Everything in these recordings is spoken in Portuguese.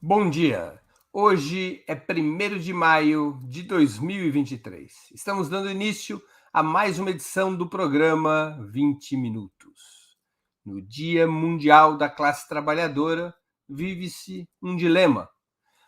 Bom dia! Hoje é 1º de maio de 2023. Estamos dando início a mais uma edição do programa 20 Minutos. No Dia Mundial da Classe Trabalhadora, vive-se um dilema.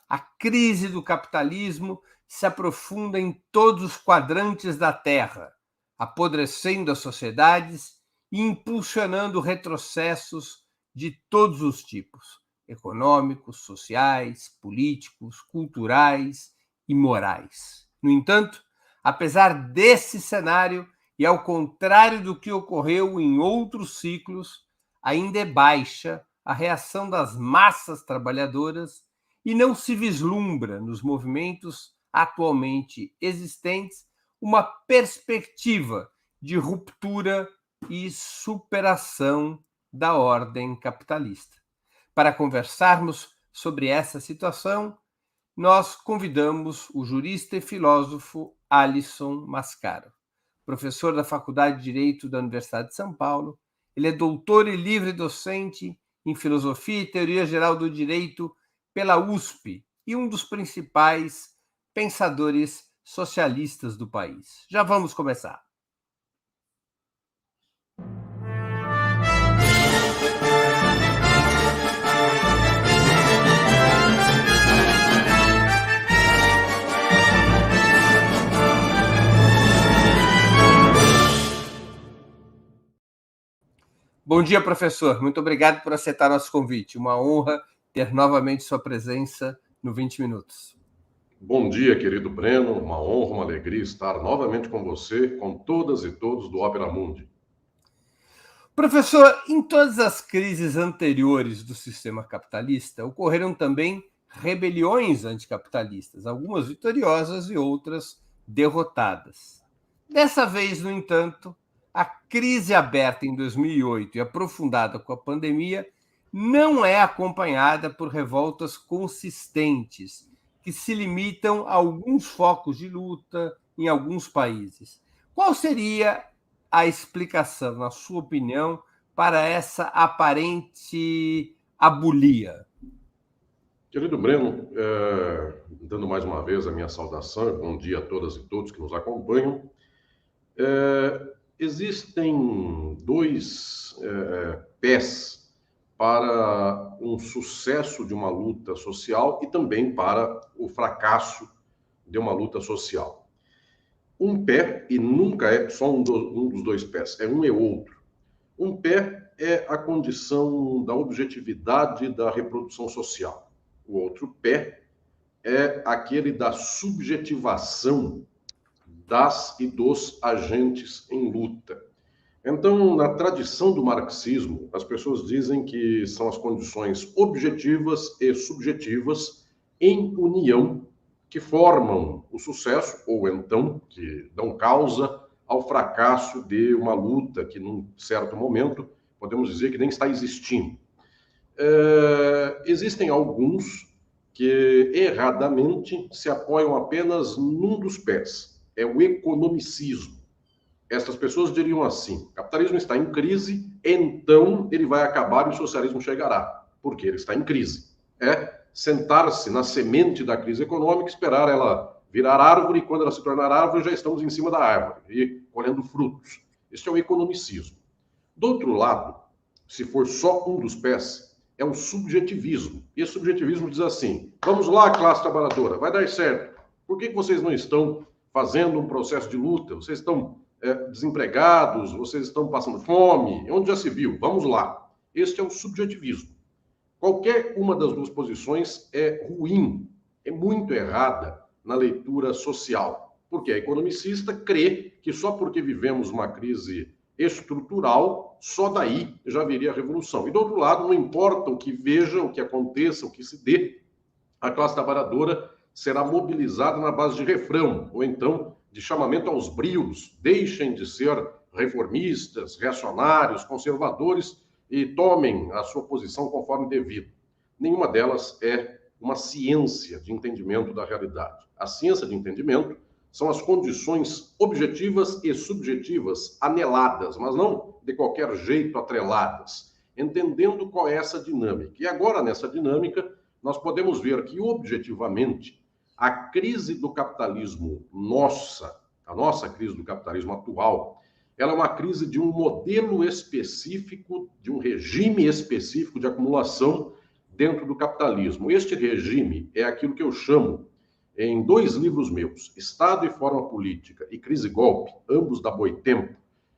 A crise do capitalismo se aprofunda em todos os quadrantes da Terra, apodrecendo as sociedades e impulsionando retrocessos de todos os tipos: econômicos, sociais, políticos, culturais e morais. No entanto, apesar desse cenário, e ao contrário do que ocorreu em outros ciclos, ainda é baixa a reação das massas trabalhadoras e não se vislumbra nos movimentos atualmente existentes uma perspectiva de ruptura e superação da ordem capitalista. Para conversarmos sobre essa situação, nós convidamos o jurista e filósofo Alisson Mascaro, professor da Faculdade de Direito da Universidade de São Paulo. Ele é doutor e livre docente em Filosofia e Teoria Geral do Direito pela USP e um dos principais pensadores socialistas do país. Já vamos começar. Bom dia, professor. Muito obrigado por aceitar nosso convite. Uma honra ter novamente sua presença no 20 Minutos. Bom dia, querido Breno. Uma honra, uma alegria estar novamente com você, com todas e todos do Opera Mundi. Professor, em todas as crises anteriores do sistema capitalista, ocorreram também rebeliões anticapitalistas, algumas vitoriosas e outras derrotadas. Dessa vez, no entanto, a crise aberta em 2008 e aprofundada com a pandemia não é acompanhada por revoltas consistentes, que se limitam a alguns focos de luta em alguns países. Qual seria a explicação, na sua opinião, para essa aparente abulia? Querido Breno, dando mais uma vez a minha saudação, bom dia a todas e todos que nos acompanham. Existem dois pés para um sucesso de uma luta social e também para o fracasso de uma luta social. Um pé, e nunca é só um dos dois pés, é um e outro. Um pé é a condição da objetividade da reprodução social. O outro pé é aquele da subjetivação das e dos agentes em luta. Então, na tradição do marxismo, as pessoas dizem que são as condições objetivas e subjetivas em união que formam o sucesso, ou então que dão causa ao fracasso de uma luta que, num certo momento, podemos dizer que nem está existindo. Existem alguns que, erradamente, se apoiam apenas num dos pés, é o economicismo. Estas pessoas diriam assim: o capitalismo está em crise, então ele vai acabar e o socialismo chegará, porque ele está em crise. É sentar-se na semente da crise econômica, esperar ela virar árvore, e quando ela se tornar árvore, já estamos em cima da árvore e colhendo frutos. Este é o economicismo. Do outro lado, se for só um dos pés, é o subjetivismo. E esse subjetivismo diz assim: vamos lá, classe trabalhadora, vai dar certo. Por que vocês não estão fazendo um processo de luta? Vocês estão desempregados, vocês estão passando fome, onde já se viu? Vamos lá. Este é o subjetivismo. Qualquer uma das duas posições é ruim, é muito errada na leitura social, porque a economicista crê que só porque vivemos uma crise estrutural, só daí já viria a revolução. E do outro lado, não importa o que veja, o que aconteça, o que se dê, a classe trabalhadora será mobilizada na base de refrão, ou então de chamamento aos brios, deixem de ser reformistas, reacionários, conservadores e tomem a sua posição conforme devido. Nenhuma delas é uma ciência de entendimento da realidade. A ciência de entendimento são as condições objetivas e subjetivas aneladas, mas não de qualquer jeito atreladas, entendendo qual é essa dinâmica. E agora, nessa dinâmica, nós podemos ver que, objetivamente, a crise do capitalismo a nossa crise do capitalismo atual, ela é uma crise de um modelo específico, de um regime específico de acumulação dentro do capitalismo. Este regime é aquilo que eu chamo, em 2 livros meus, Estado e Forma Política e Crise e Golpe, ambos da Boitempo,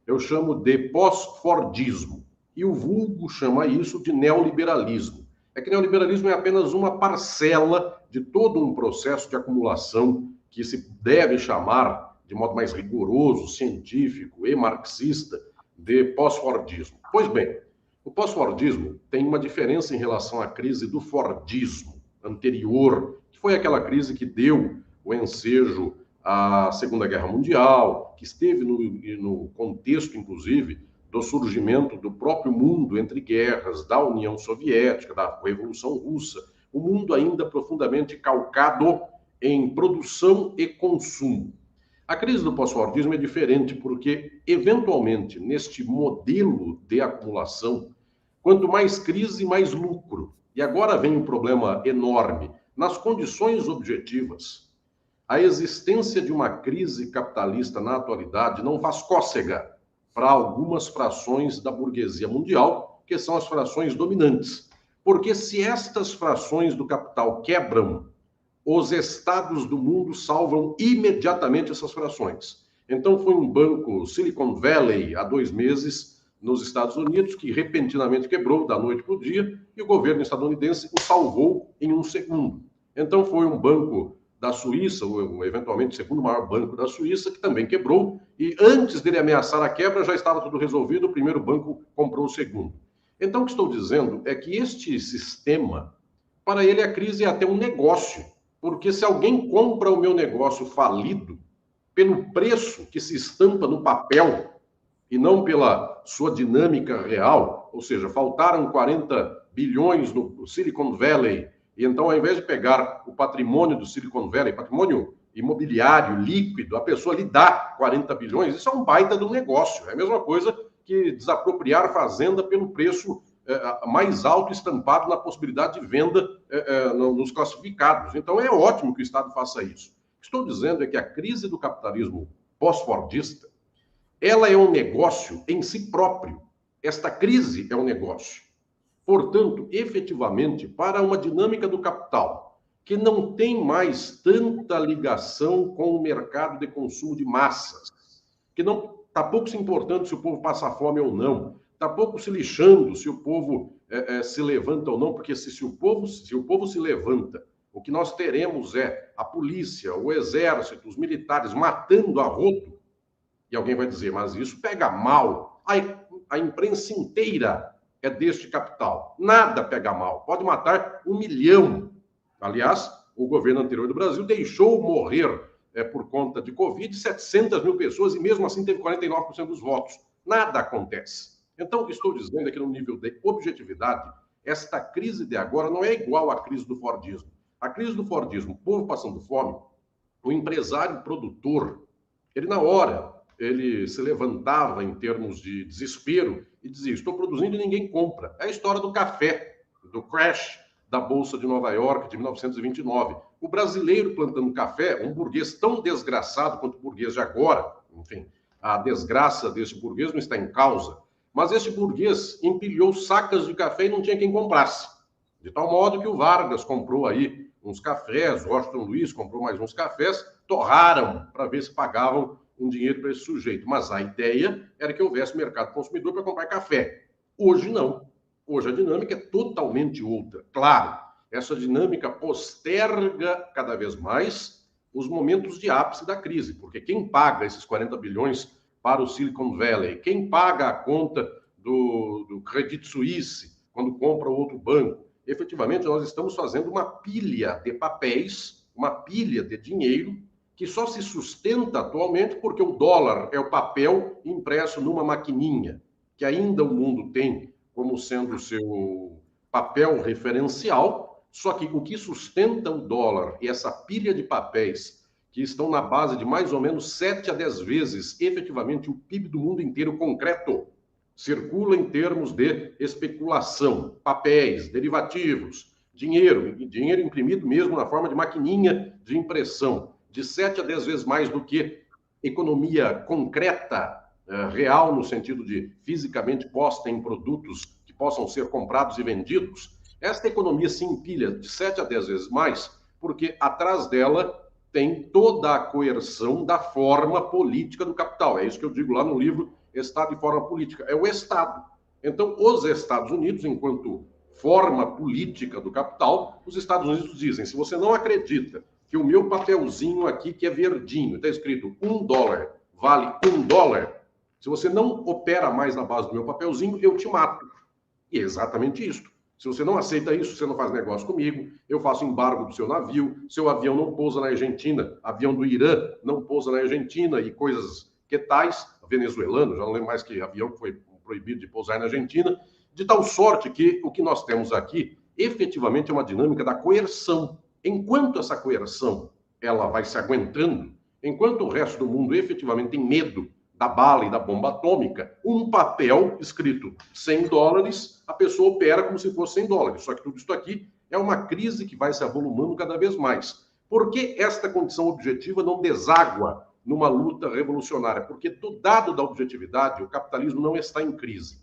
eu chamo de pós-fordismo. E o vulgo chama isso de neoliberalismo. É que neoliberalismo é apenas uma parcela de todo um processo de acumulação que se deve chamar, de modo mais rigoroso, científico e marxista, de pós-fordismo. Pois bem, o pós-fordismo tem uma diferença em relação à crise do fordismo anterior, que foi aquela crise que deu o ensejo à Segunda Guerra Mundial, que esteve no contexto, inclusive, do surgimento do próprio mundo entre guerras, da União Soviética, da Revolução Russa, o mundo ainda profundamente calcado em produção e consumo. A crise do pós-fordismo é diferente porque, eventualmente, neste modelo de acumulação, quanto mais crise, mais lucro. E agora vem um problema enorme. Nas condições objetivas, a existência de uma crise capitalista na atualidade não faz cócega para algumas frações da burguesia mundial, que são as frações dominantes. Porque se estas frações do capital quebram, os estados do mundo salvam imediatamente essas frações. Então foi um banco Silicon Valley, há 2 meses, nos Estados Unidos, que repentinamente quebrou da noite para o dia, e o governo estadunidense o salvou em 1 segundo. Então foi um banco da Suíça, ou eventualmente o segundo maior banco da Suíça, que também quebrou, e antes dele ameaçar a quebra já estava tudo resolvido, o primeiro banco comprou o segundo. Então o que estou dizendo é que este sistema, para ele a crise é até um negócio, porque se alguém compra o meu negócio falido, pelo preço que se estampa no papel, e não pela sua dinâmica real, ou seja, faltaram 40 bilhões no Silicon Valley, e então, ao invés de pegar o patrimônio do Silicon Valley, patrimônio imobiliário, líquido, a pessoa lhe dá 40 bilhões, isso é um baita do negócio. É a mesma coisa que desapropriar fazenda pelo preço mais alto estampado na possibilidade de venda nos classificados. Então, é ótimo que o Estado faça isso. O que estou dizendo é que a crise do capitalismo pós-fordista, ela é um negócio em si próprio. Esta crise é um negócio. Portanto, efetivamente, para uma dinâmica do capital que não tem mais tanta ligação com o mercado de consumo de massas, que não está pouco se importando se o povo passa fome ou não, está pouco se lixando se o povo se levanta ou não, porque se o povo se levanta, o que nós teremos é a polícia, o exército, os militares matando a rodo, e alguém vai dizer, mas isso pega mal, a imprensa inteira é deste capital. Nada pega mal. Pode matar 1 milhão. Aliás, o governo anterior do Brasil deixou morrer por conta de Covid 700 mil pessoas e mesmo assim teve 49% dos votos. Nada acontece. Então, o que estou dizendo é que no nível de objetividade, esta crise de agora não é igual à crise do fordismo. A crise do fordismo, o povo passando fome, o empresário produtor, ele na hora, ele se levantava em termos de desespero e dizia, estou produzindo e ninguém compra. É a história do café, do crash da Bolsa de Nova York de 1929. O brasileiro plantando café, um burguês tão desgraçado quanto o burguês de agora, enfim, a desgraça desse burguês não está em causa, mas esse burguês empilhou sacas de café e não tinha quem comprasse. De tal modo que o Vargas comprou aí uns cafés, o Washington Luiz comprou mais uns cafés, torraram para ver se pagavam um dinheiro para esse sujeito. Mas a ideia era que houvesse mercado consumidor para comprar café. Hoje não. Hoje a dinâmica é totalmente outra. Claro, essa dinâmica posterga cada vez mais os momentos de ápice da crise, porque quem paga esses 40 bilhões para o Silicon Valley, quem paga a conta do Credit Suisse quando compra outro banco, efetivamente nós estamos fazendo uma pilha de papéis, uma pilha de dinheiro que só se sustenta atualmente porque o dólar é o papel impresso numa maquininha, que ainda o mundo tem como sendo o seu papel referencial, só que o que sustenta o dólar e essa pilha de papéis que estão na base de mais ou menos 7 a 10 vezes, efetivamente, o PIB do mundo inteiro concreto, circula em termos de especulação, papéis, derivativos, dinheiro imprimido mesmo na forma de maquininha de impressão, de 7 a 10 vezes mais do que economia concreta, real, no sentido de fisicamente posta em produtos que possam ser comprados e vendidos. Esta economia se empilha de 7 a 10 vezes mais, porque atrás dela tem toda a coerção da forma política do capital. É isso que eu digo lá no livro Estado e Forma Política. É o Estado. Então, os Estados Unidos, enquanto forma política do capital, os Estados Unidos dizem, se você não acredita que o meu papelzinho aqui, que é verdinho, está escrito $1, vale $1, se você não opera mais na base do meu papelzinho, eu te mato. E é exatamente isso. Se você não aceita isso, você não faz negócio comigo, eu faço embargo do seu navio, seu avião não pousa na Argentina, avião do Irã não pousa na Argentina e coisas que tais, venezuelano, já não lembro mais que avião foi proibido de pousar na Argentina, de tal sorte que o que nós temos aqui efetivamente é uma dinâmica da coerção. Enquanto essa coerção ela vai se aguentando, enquanto o resto do mundo efetivamente tem medo da bala e da bomba atômica, um papel escrito $100, a pessoa opera como se fosse $100. Só que tudo isso aqui é uma crise que vai se avolumando cada vez mais. Por que esta condição objetiva não deságua numa luta revolucionária? Porque do dado da objetividade, o capitalismo não está em crise.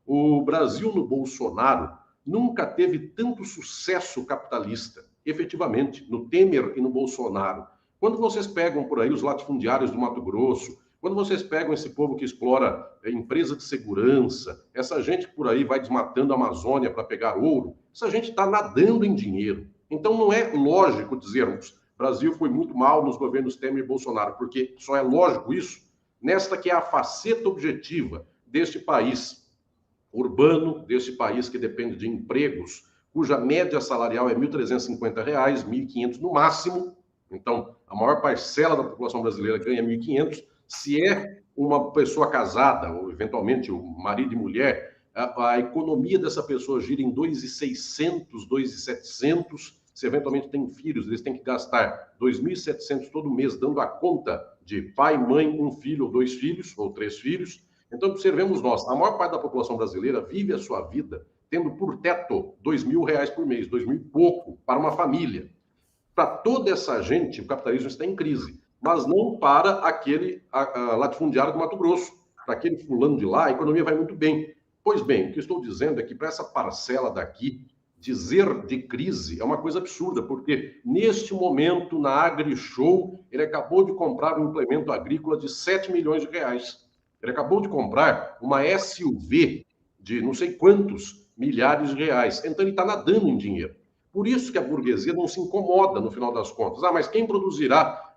O Brasil no Bolsonaro nunca teve tanto sucesso capitalista, efetivamente, no Temer e no Bolsonaro. Quando vocês pegam por aí os latifundiários do Mato Grosso, quando vocês pegam esse povo que explora empresa de segurança, essa gente por aí vai desmatando a Amazônia para pegar ouro, essa gente está nadando em dinheiro. Então não é lógico dizermos o Brasil foi muito mal nos governos Temer e Bolsonaro, porque só é lógico isso nesta que é a faceta objetiva deste país urbano, deste país que depende de empregos, cuja média salarial é R$ 1.350, R$ 1.500 no máximo. Então, a maior parcela da população brasileira ganha 1.500. Se é uma pessoa casada, ou eventualmente o marido e mulher, a economia dessa pessoa gira em 2.600, 2.700. Se eventualmente tem filhos, eles têm que gastar 2.700 todo mês, dando a conta de pai, mãe, um filho, ou 2 filhos, ou 3 filhos. Então, observemos nós, a maior parte da população brasileira vive a sua vida tendo por teto R$ 2.000 por mês, 2.000 e pouco para uma família. Para toda essa gente, o capitalismo está em crise, mas não para aquele latifundiário do Mato Grosso. Para aquele fulano de lá, a economia vai muito bem. Pois bem, o que estou dizendo é que para essa parcela daqui, dizer de crise é uma coisa absurda, porque neste momento, na AgriShow, ele acabou de comprar um implemento agrícola de R$ 7 milhões. Ele acabou de comprar uma SUV de não sei quantos milhares de reais. Então ele está nadando em dinheiro. Por isso que a burguesia não se incomoda no final das contas. Mas quem produzirá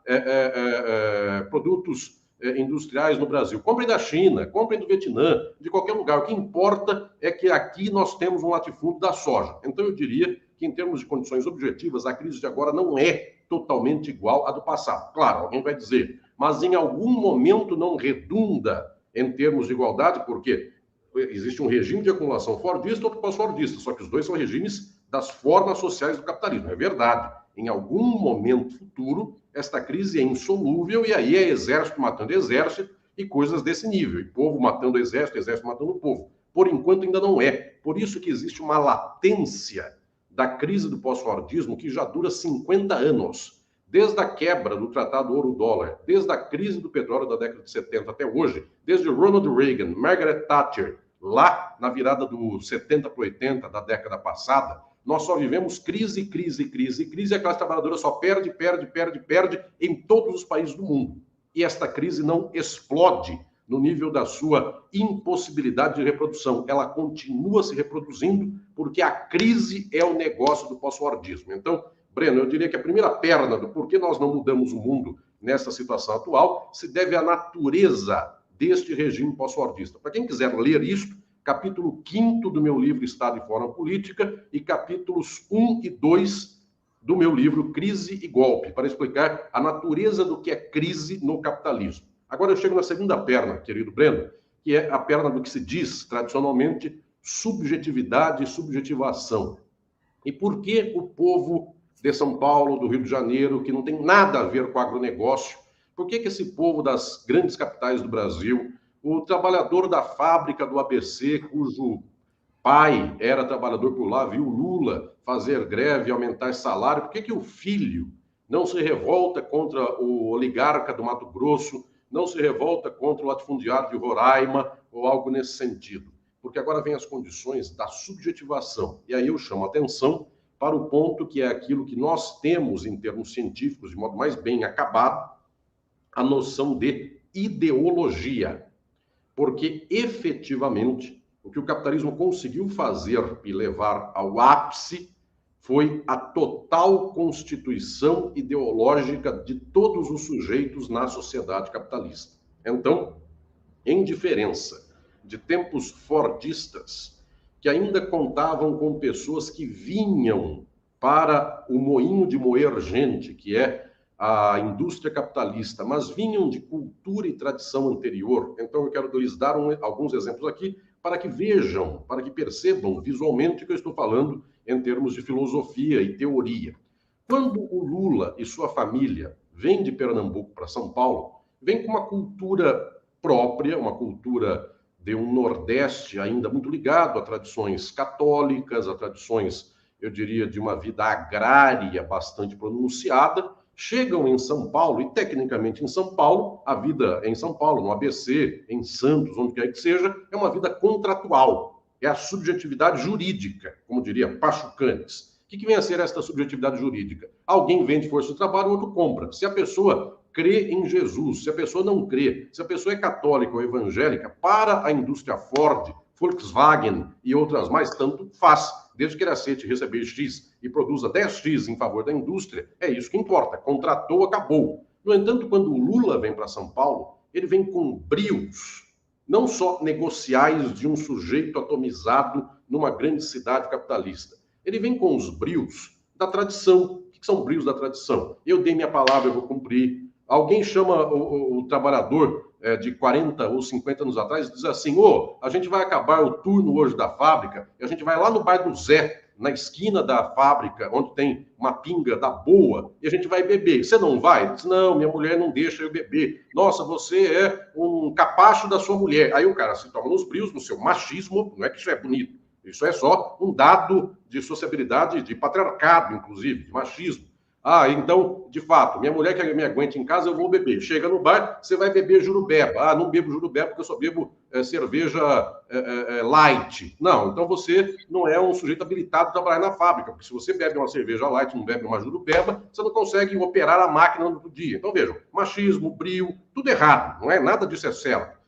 produtos industriais no Brasil? Comprem da China, comprem do Vietnã, de qualquer lugar. O que importa é que aqui nós temos um latifúndio da soja. Então eu diria que em termos de condições objetivas, a crise de agora não é totalmente igual à do passado. Claro, alguém vai dizer, mas em algum momento não redunda em termos de igualdade, porque existe um regime de acumulação fordista e outro pós-fordista, só que os dois são regimes das formas sociais do capitalismo. É verdade. Em algum momento futuro, esta crise é insolúvel e aí é exército matando exército e coisas desse nível. E povo matando exército matando povo. Por enquanto ainda não é. Por isso que existe uma latência da crise do pós-fordismo que já dura 50 anos. Desde a quebra do Tratado Ouro-Dólar, desde a crise do petróleo da década de 70 até hoje, desde Ronald Reagan, Margaret Thatcher, lá na virada do 70 para 80 da década passada, nós só vivemos crise, crise, crise, crise, e a classe trabalhadora só perde, perde, perde, perde em todos os países do mundo. E esta crise não explode no nível da sua impossibilidade de reprodução. Ela continua se reproduzindo porque a crise é o negócio do pós-fordismo. Então, Breno, eu diria que a primeira perna do porquê nós não mudamos o mundo nessa situação atual se deve à natureza deste regime pós-fordista. Para quem quiser ler isto, capítulo 5º do meu livro Estado e Forma Política e capítulos 1 e 2 do meu livro Crise e Golpe, para explicar a natureza do que é crise no capitalismo. Agora eu chego na segunda perna, querido Breno, que é a perna do que se diz, tradicionalmente, subjetividade e subjetivação. E por que o povo de São Paulo, do Rio de Janeiro, que não tem nada a ver com agronegócio, por que esse povo das grandes capitais do Brasil, o trabalhador da fábrica do ABC, cujo pai era trabalhador por lá, viu Lula fazer greve e aumentar salário, por que o filho não se revolta contra o oligarca do Mato Grosso, não se revolta contra o latifundiário de Roraima ou algo nesse sentido? Porque agora vem as condições da subjetivação. E aí eu chamo a atenção para o ponto que é aquilo que nós temos em termos científicos, de modo mais bem acabado, a noção de ideologia. Porque, efetivamente, o que o capitalismo conseguiu fazer e levar ao ápice foi a total constituição ideológica de todos os sujeitos na sociedade capitalista. Então, em diferença de tempos fordistas, que ainda contavam com pessoas que vinham para o moinho de moer gente, que é a indústria capitalista, mas vinham de cultura e tradição anterior. Então eu quero lhes dar alguns exemplos aqui para que vejam, para que percebam visualmente o que eu estou falando em termos de filosofia e teoria. Quando o Lula e sua família vêm de Pernambuco para São Paulo, vêm com uma cultura própria, uma cultura de um Nordeste ainda muito ligado a tradições católicas, a tradições, eu diria, de uma vida agrária bastante pronunciada, chegam em São Paulo, e tecnicamente em São Paulo, a vida em São Paulo, no ABC, em Santos, onde quer que seja, é uma vida contratual, é a subjetividade jurídica, como diria Pachucanes. O que vem a ser esta subjetividade jurídica? Alguém vende força de trabalho, o outro compra. Se a pessoa crê em Jesus, se a pessoa não crê, se a pessoa é católica ou evangélica, para a indústria Ford, Volkswagen e outras mais, tanto faz. Desde que ele aceite receber X e produza 10X em favor da indústria, é isso que importa. Contratou, acabou. No entanto, quando o Lula vem para São Paulo, ele vem com brios, não só negociais de um sujeito atomizado numa grande cidade capitalista. Ele vem com os brios da tradição. O que são brios da tradição? Eu dei minha palavra, eu vou cumprir. Alguém chama o trabalhador de 40 ou 50 anos atrás e diz assim, a gente vai acabar o turno hoje da fábrica e a gente vai lá no bar do Zé, na esquina da fábrica, onde tem uma pinga da boa, e a gente vai beber. Você não vai? Ele diz, não, minha mulher não deixa eu beber. Nossa, você é um capacho da sua mulher. Aí o cara se toma nos brios, no seu machismo, não é que isso é bonito, isso é só um dado de sociabilidade, de patriarcado, inclusive, de machismo. Então, de fato, minha mulher que me aguente em casa, eu vou beber. Chega no bar, você vai beber jurubeba. Não bebo jurubeba porque eu só bebo cerveja light. Não, então você não é um sujeito habilitado a trabalhar na fábrica, porque se você bebe uma cerveja light, não bebe uma jurubeba, você não consegue operar a máquina no dia. Então, vejam, machismo, brio, tudo errado, não é? Nada disso é certo.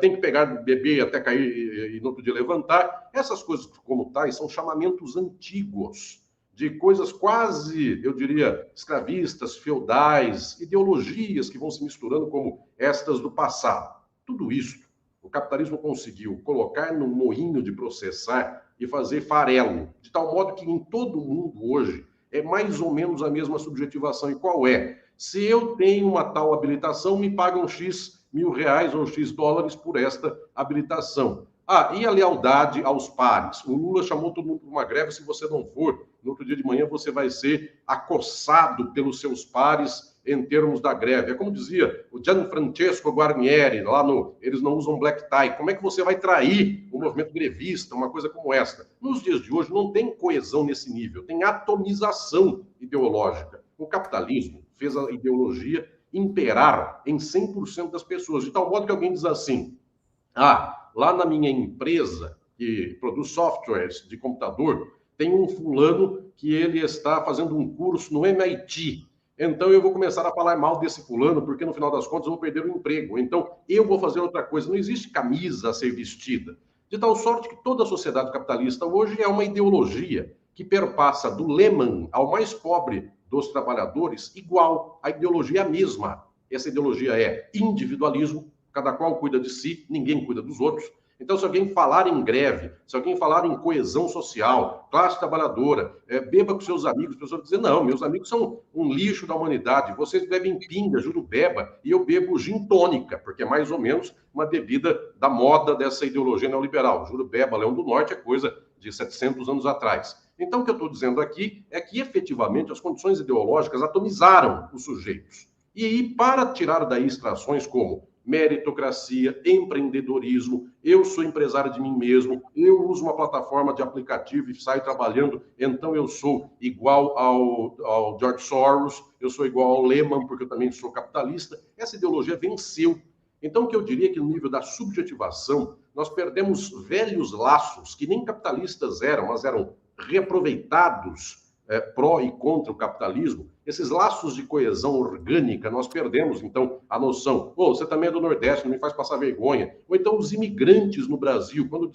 Tem que pegar, beber até cair e no outro dia levantar. Essas coisas, como tais, são chamamentos antigos de coisas quase, eu diria, escravistas, feudais, ideologias que vão se misturando como estas do passado. Tudo isso o capitalismo conseguiu colocar num moinho de processar e fazer farelo, de tal modo que em todo o mundo hoje é mais ou menos a mesma subjetivação. E qual é? Se eu tenho uma tal habilitação, me pagam X mil reais ou X dólares por esta habilitação. E a lealdade aos pares? O Lula chamou todo mundo para uma greve, se você não for, no outro dia de manhã você vai ser acossado pelos seus pares em termos da greve. É como dizia o Gianfrancesco Guarnieri, lá no Eles Não Usam Black Tie. Como é que você vai trair o movimento grevista, uma coisa como esta? Nos dias de hoje não tem coesão nesse nível, tem atomização ideológica. O capitalismo fez a ideologia imperar em 100% das pessoas, de tal modo que alguém diz assim, lá na minha empresa, que produz softwares de computador, tem um fulano que ele está fazendo um curso no MIT. Então eu vou começar a falar mal desse fulano, porque no final das contas eu vou perder o emprego. Então eu vou fazer outra coisa. Não existe camisa a ser vestida. De tal sorte que toda a sociedade capitalista hoje é uma ideologia que perpassa do Lehman ao mais pobre dos trabalhadores igual. A ideologia é a mesma. Essa ideologia é individualismo, cada qual cuida de si, ninguém cuida dos outros. Então, se alguém falar em greve, se alguém falar em coesão social, classe trabalhadora, beba com seus amigos, as pessoas vão dizer, não, meus amigos são um lixo da humanidade, vocês bebem pinga, jurubeba, e eu bebo gin tônica, porque é mais ou menos uma bebida da moda dessa ideologia neoliberal. Jurubeba, Leão do Norte, é coisa de 700 anos atrás. Então, o que eu estou dizendo aqui é que, efetivamente, as condições ideológicas atomizaram os sujeitos. E para tirar daí extrações como meritocracia, empreendedorismo. Eu sou empresário de mim mesmo, eu uso uma plataforma de aplicativo e saio trabalhando, então eu sou igual ao George Soros, eu sou igual ao Lehman, porque eu também sou capitalista. Essa ideologia venceu. Então, o que eu diria é que no nível da subjetivação, nós perdemos velhos laços que nem capitalistas eram, mas eram reaproveitados pró e contra o capitalismo. Esses laços de coesão orgânica nós perdemos. Então, a noção, você também é do Nordeste, não me faz passar vergonha. Ou então os imigrantes no Brasil, quando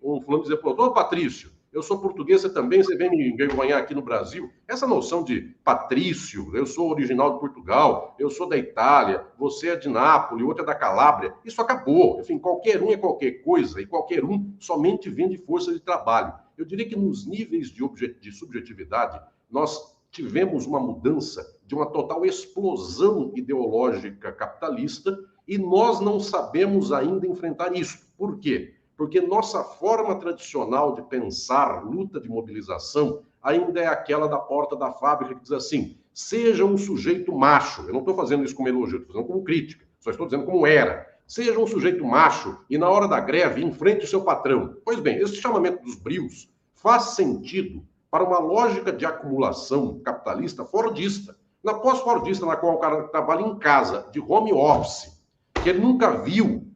um fulano dizia, Patrício, eu sou português, você também, você vem me envergonhar aqui no Brasil. Essa noção de Patrício, eu sou original de Portugal, eu sou da Itália, você é de Nápoles, outro é da Calábria, isso acabou. Enfim, qualquer um é qualquer coisa e qualquer um somente vende força de trabalho. Eu diria que nos níveis de subjetividade, nós tivemos uma mudança de uma total explosão ideológica capitalista e nós não sabemos ainda enfrentar isso. Por quê? Porque nossa forma tradicional de pensar luta de mobilização ainda é aquela da porta da fábrica que diz assim, seja um sujeito macho. Eu não estou fazendo isso como elogio, estou fazendo como crítica, só estou dizendo como era. Seja um sujeito macho e na hora da greve enfrente o seu patrão. Pois bem, esse chamamento dos brios faz sentido para uma lógica de acumulação capitalista fordista. Na pós-fordista, na qual o cara trabalha em casa, de home office, que ele nunca viu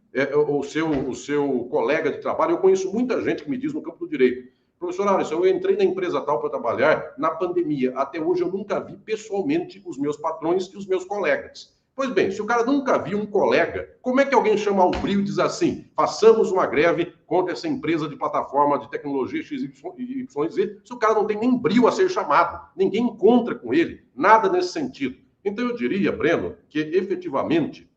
o seu colega de trabalho. Eu conheço muita gente que me diz no campo do direito, professor Alisson, eu entrei na empresa tal para trabalhar na pandemia. Até hoje eu nunca vi pessoalmente os meus patrões e os meus colegas. Pois bem, se o cara nunca viu um colega, como é que alguém chama ao brio e diz assim, façamos uma greve contra essa empresa de plataforma de tecnologia XYZ, se o cara não tem nem brio a ser chamado, ninguém encontra com ele, nada nesse sentido. Então eu diria, Breno, que efetivamente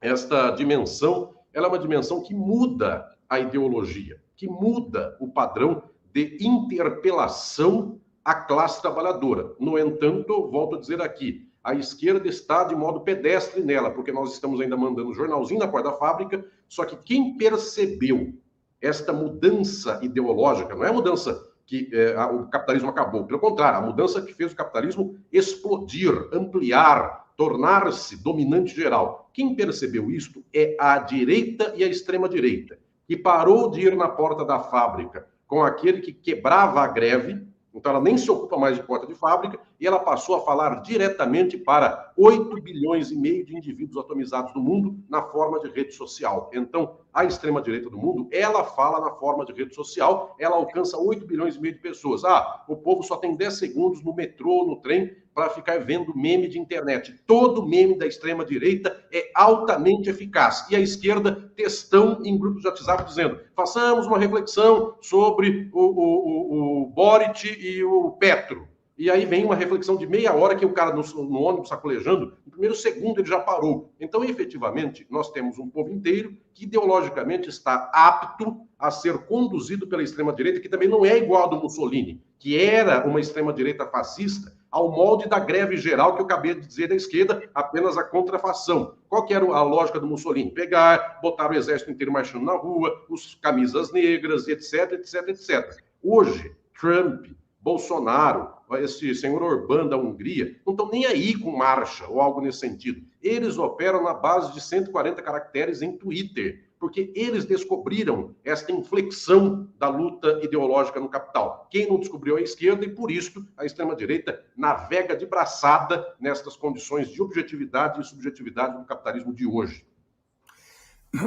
esta dimensão, ela é uma dimensão que muda a ideologia, que muda o padrão de interpelação à classe trabalhadora. No entanto, volto a dizer aqui, a esquerda está de modo pedestre nela, porque nós estamos ainda mandando jornalzinho na porta da fábrica, só que quem percebeu esta mudança ideológica, não é a mudança que o capitalismo acabou, pelo contrário, a mudança que fez o capitalismo explodir, ampliar, tornar-se dominante geral. Quem percebeu isto é a direita e a extrema-direita, que parou de ir na porta da fábrica com aquele que quebrava a greve, então ela nem se ocupa mais de porta de fábrica, e ela passou a falar diretamente para 8 bilhões e meio de indivíduos atomizados no mundo na forma de rede social. Então, a extrema-direita do mundo, ela fala na forma de rede social, ela alcança 8 bilhões e meio de pessoas. O povo só tem 10 segundos no metrô, no trem, para ficar vendo meme de internet. Todo meme da extrema-direita é altamente eficaz. E a esquerda, textão em grupos de WhatsApp dizendo, façamos uma reflexão sobre o Boric e o Petro. E aí vem uma reflexão de meia hora que o cara no ônibus sacolejando, no primeiro segundo ele já parou. Então, efetivamente, nós temos um povo inteiro que ideologicamente está apto a ser conduzido pela extrema-direita, que também não é igual ao do Mussolini, que era uma extrema-direita fascista, ao molde da greve geral que eu acabei de dizer da esquerda, apenas a contrafação. Qual que era a lógica do Mussolini? Pegar, botar o exército inteiro marchando na rua, os camisas negras, etc, etc, etc. Hoje, Trump, Bolsonaro, esse senhor Orbán da Hungria, não estão nem aí com marcha ou algo nesse sentido. Eles operam na base de 140 caracteres em Twitter, porque eles descobriram esta inflexão da luta ideológica no capital. Quem não descobriu é a esquerda e, por isso, a extrema-direita navega de braçada nestas condições de objetividade e subjetividade do capitalismo de hoje.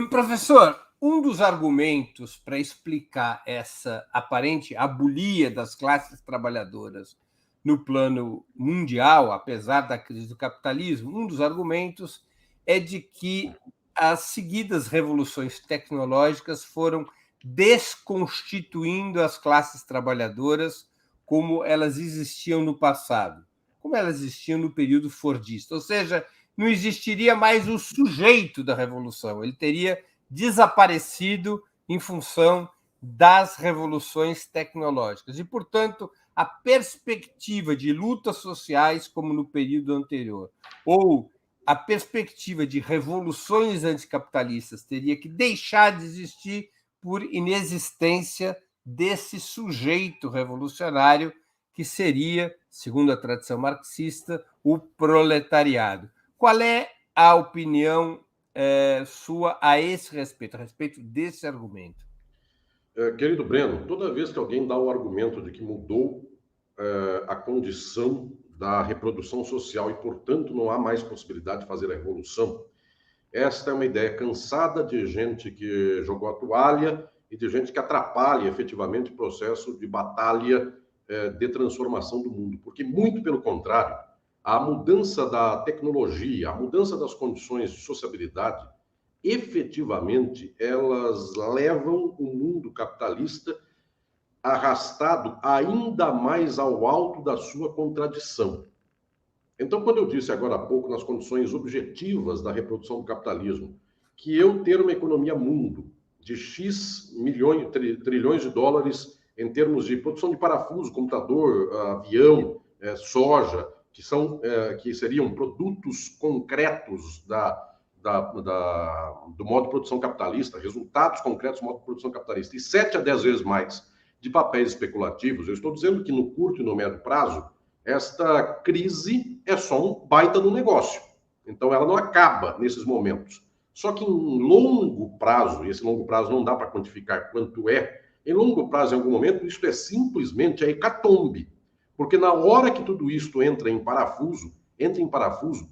Professor, um dos argumentos para explicar essa aparente abulia das classes trabalhadoras no plano mundial, apesar da crise do capitalismo, um dos argumentos é de que as seguidas revoluções tecnológicas foram desconstituindo as classes trabalhadoras como elas existiam no passado, como elas existiam no período fordista. Ou seja, não existiria mais o sujeito da revolução, ele teria desaparecido em função das revoluções tecnológicas. E, portanto, a perspectiva de lutas sociais, como no período anterior, ou a perspectiva de revoluções anticapitalistas teria que deixar de existir por inexistência desse sujeito revolucionário que seria, segundo a tradição marxista, o proletariado. Qual é a opinião sua a esse respeito, a respeito desse argumento? Querido Breno, toda vez que alguém dá o argumento de que mudou a condição da reprodução social e, portanto, não há mais possibilidade de fazer a revolução, esta é uma ideia cansada de gente que jogou a toalha e de gente que atrapalha efetivamente o processo de batalha de transformação do mundo. Porque, muito pelo contrário, a mudança da tecnologia, a mudança das condições de sociabilidade, efetivamente, elas levam o mundo capitalista arrastado ainda mais ao alto da sua contradição. Então, quando eu disse agora há pouco, nas condições objetivas da reprodução do capitalismo, que eu ter uma economia mundo de X milhões, trilhões de dólares em termos de produção de parafuso, computador, avião, soja, que seriam produtos concretos do modo de produção capitalista, resultados concretos do modo de produção capitalista, e 7 a 10 vezes mais de papéis especulativos, eu estou dizendo que no curto e no médio prazo, esta crise é só um baita no negócio. Então, ela não acaba nesses momentos. Só que em longo prazo, e esse longo prazo não dá para quantificar quanto é, em longo prazo, em algum momento, isso é simplesmente a hecatombe. Porque na hora que tudo isto entra em parafuso,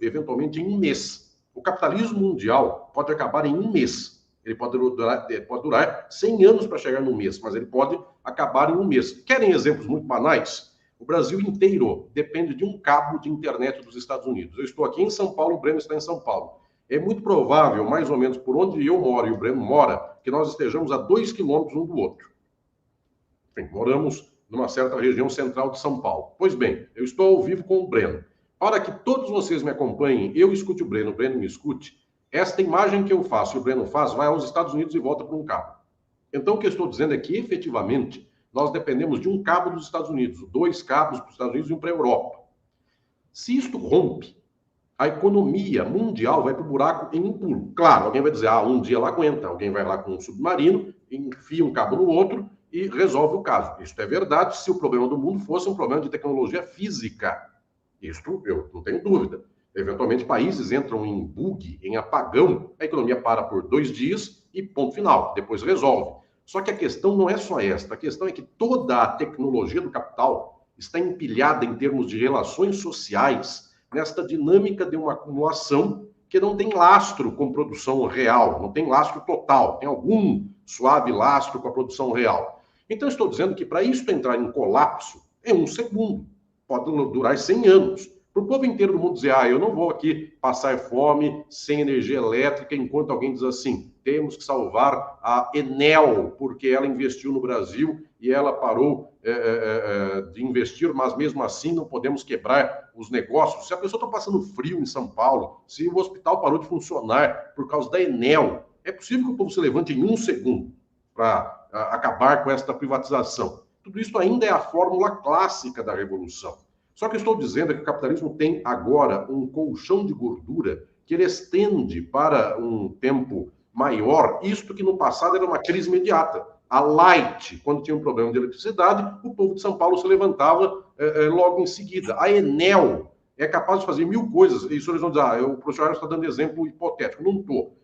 eventualmente em um mês. O capitalismo mundial pode acabar em um mês. Ele pode durar 100 anos para chegar no mês, mas ele pode acabar em um mês. Querem exemplos muito banais? O Brasil inteiro depende de um cabo de internet dos Estados Unidos. Eu estou aqui em São Paulo, o Breno está em São Paulo. É muito provável, mais ou menos por onde eu moro e o Breno mora, que nós estejamos a 2 quilômetros um do outro. Enfim, moramos numa certa região central de São Paulo. Pois bem, eu estou ao vivo com o Breno. A hora que todos vocês me acompanhem, eu escute o Breno me escute, esta imagem que eu faço e o Breno faz vai aos Estados Unidos e volta para um cabo. Então, o que eu estou dizendo é que, efetivamente, nós dependemos de um cabo dos Estados Unidos, 2 cabos para os Estados Unidos e um para a Europa. Se isto rompe, a economia mundial vai para o buraco em um pulo. Claro, alguém vai dizer, um dia ela aguenta, alguém vai lá com um submarino, enfia um cabo no outro e resolve o caso. Isso é verdade se o problema do mundo fosse um problema de tecnologia física. Isto eu não tenho dúvida. Eventualmente, países entram em bug, em apagão, a economia para por 2 dias e ponto final, depois resolve. Só que a questão não é só esta, a questão é que toda a tecnologia do capital está empilhada em termos de relações sociais, nesta dinâmica de uma acumulação que não tem lastro com produção real, não tem lastro total, tem algum suave lastro com a produção real. Então, estou dizendo que para isso entrar em colapso, é um segundo, pode durar 100 anos. Para o povo inteiro do mundo dizer, eu não vou aqui passar fome sem energia elétrica, enquanto alguém diz assim, temos que salvar a Enel, porque ela investiu no Brasil e ela parou de investir, mas mesmo assim não podemos quebrar os negócios. Se a pessoa está passando frio em São Paulo, se o hospital parou de funcionar por causa da Enel, é possível que o povo se levante em um segundo para acabar com esta privatização. Tudo isso ainda é a fórmula clássica da revolução. Só que eu estou dizendo que o capitalismo tem agora um colchão de gordura que ele estende para um tempo maior, isto que no passado era uma crise imediata. A Light, quando tinha um problema de eletricidade, o povo de São Paulo se levantava logo em seguida. A Enel é capaz de fazer 1000 coisas, e os senhores vão dizer, o professor está dando exemplo hipotético. Não estou.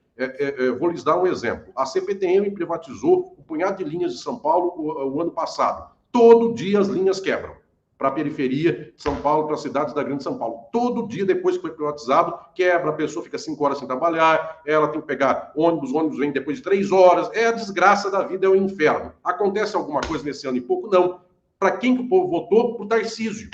Vou lhes dar um exemplo. A CPTM privatizou um punhado de linhas de São Paulo o ano passado. Todo dia as linhas quebram para a periferia de São Paulo, para as cidades da Grande São Paulo. Todo dia, depois que foi privatizado, quebra, a pessoa fica 5 horas sem trabalhar, ela tem que pegar ônibus vem depois de 3 horas, é a desgraça da vida, é o inferno. Acontece alguma coisa nesse ano e pouco? Não. Para quem que o povo votou? Por Tarcísio.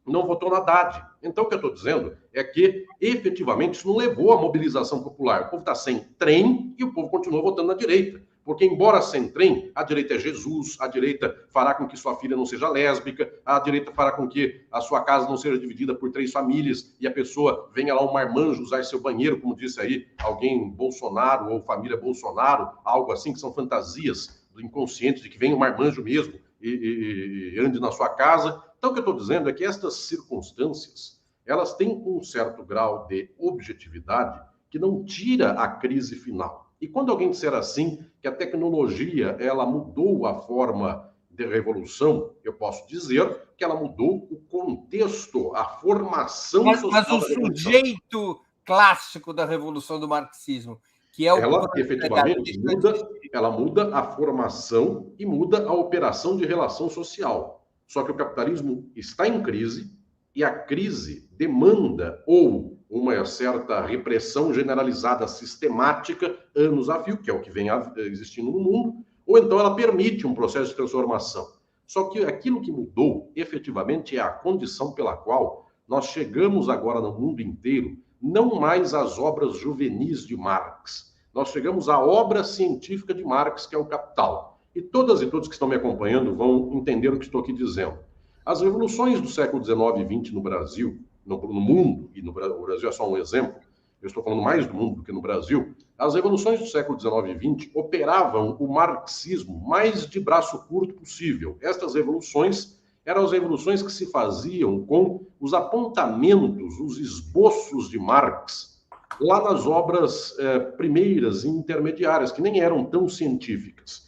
Não votou na Haddad. Então, o que eu estou dizendo é que, efetivamente, isso não levou à mobilização popular. O povo está sem trem e o povo continua votando na direita. Porque, embora sem trem, a direita é Jesus, a direita fará com que sua filha não seja lésbica, a direita fará com que a sua casa não seja dividida por 3 famílias e a pessoa venha lá um marmanjo usar seu banheiro, como disse aí alguém Bolsonaro ou família Bolsonaro, algo assim, que são fantasias do inconsciente de que vem um marmanjo mesmo e ande na sua casa. Então, o que eu estou dizendo é que estas circunstâncias, elas têm um certo grau de objetividade que não tira a crise final. E quando alguém disser assim, que a tecnologia ela mudou a forma de revolução, eu posso dizer que ela mudou o contexto, a formação social. Mas o sujeito clássico da revolução do marxismo, que é o Ela proletariado. efetivamente muda, ela muda a formação e muda a operação de relação social. Só que o capitalismo está em crise e a crise demanda ou uma certa repressão generalizada, sistemática, anos a fio, que é o que vem existindo no mundo, ou então ela permite um processo de transformação. Só que aquilo que mudou, efetivamente, é a condição pela qual nós chegamos agora no mundo inteiro, não mais às obras juvenis de Marx. Nós chegamos à obra científica de Marx, que é o Capital. E todas e todos que estão me acompanhando vão entender o que estou aqui dizendo. As revoluções do século XIX e XX no Brasil, no mundo, e o Brasil é só um exemplo, eu estou falando mais do mundo do que no Brasil, as revoluções do século XIX e XX operavam o marxismo mais de braço curto possível. Estas revoluções eram as revoluções que se faziam com os apontamentos, os esboços de Marx, lá nas obras primeiras e intermediárias, que nem eram tão científicas.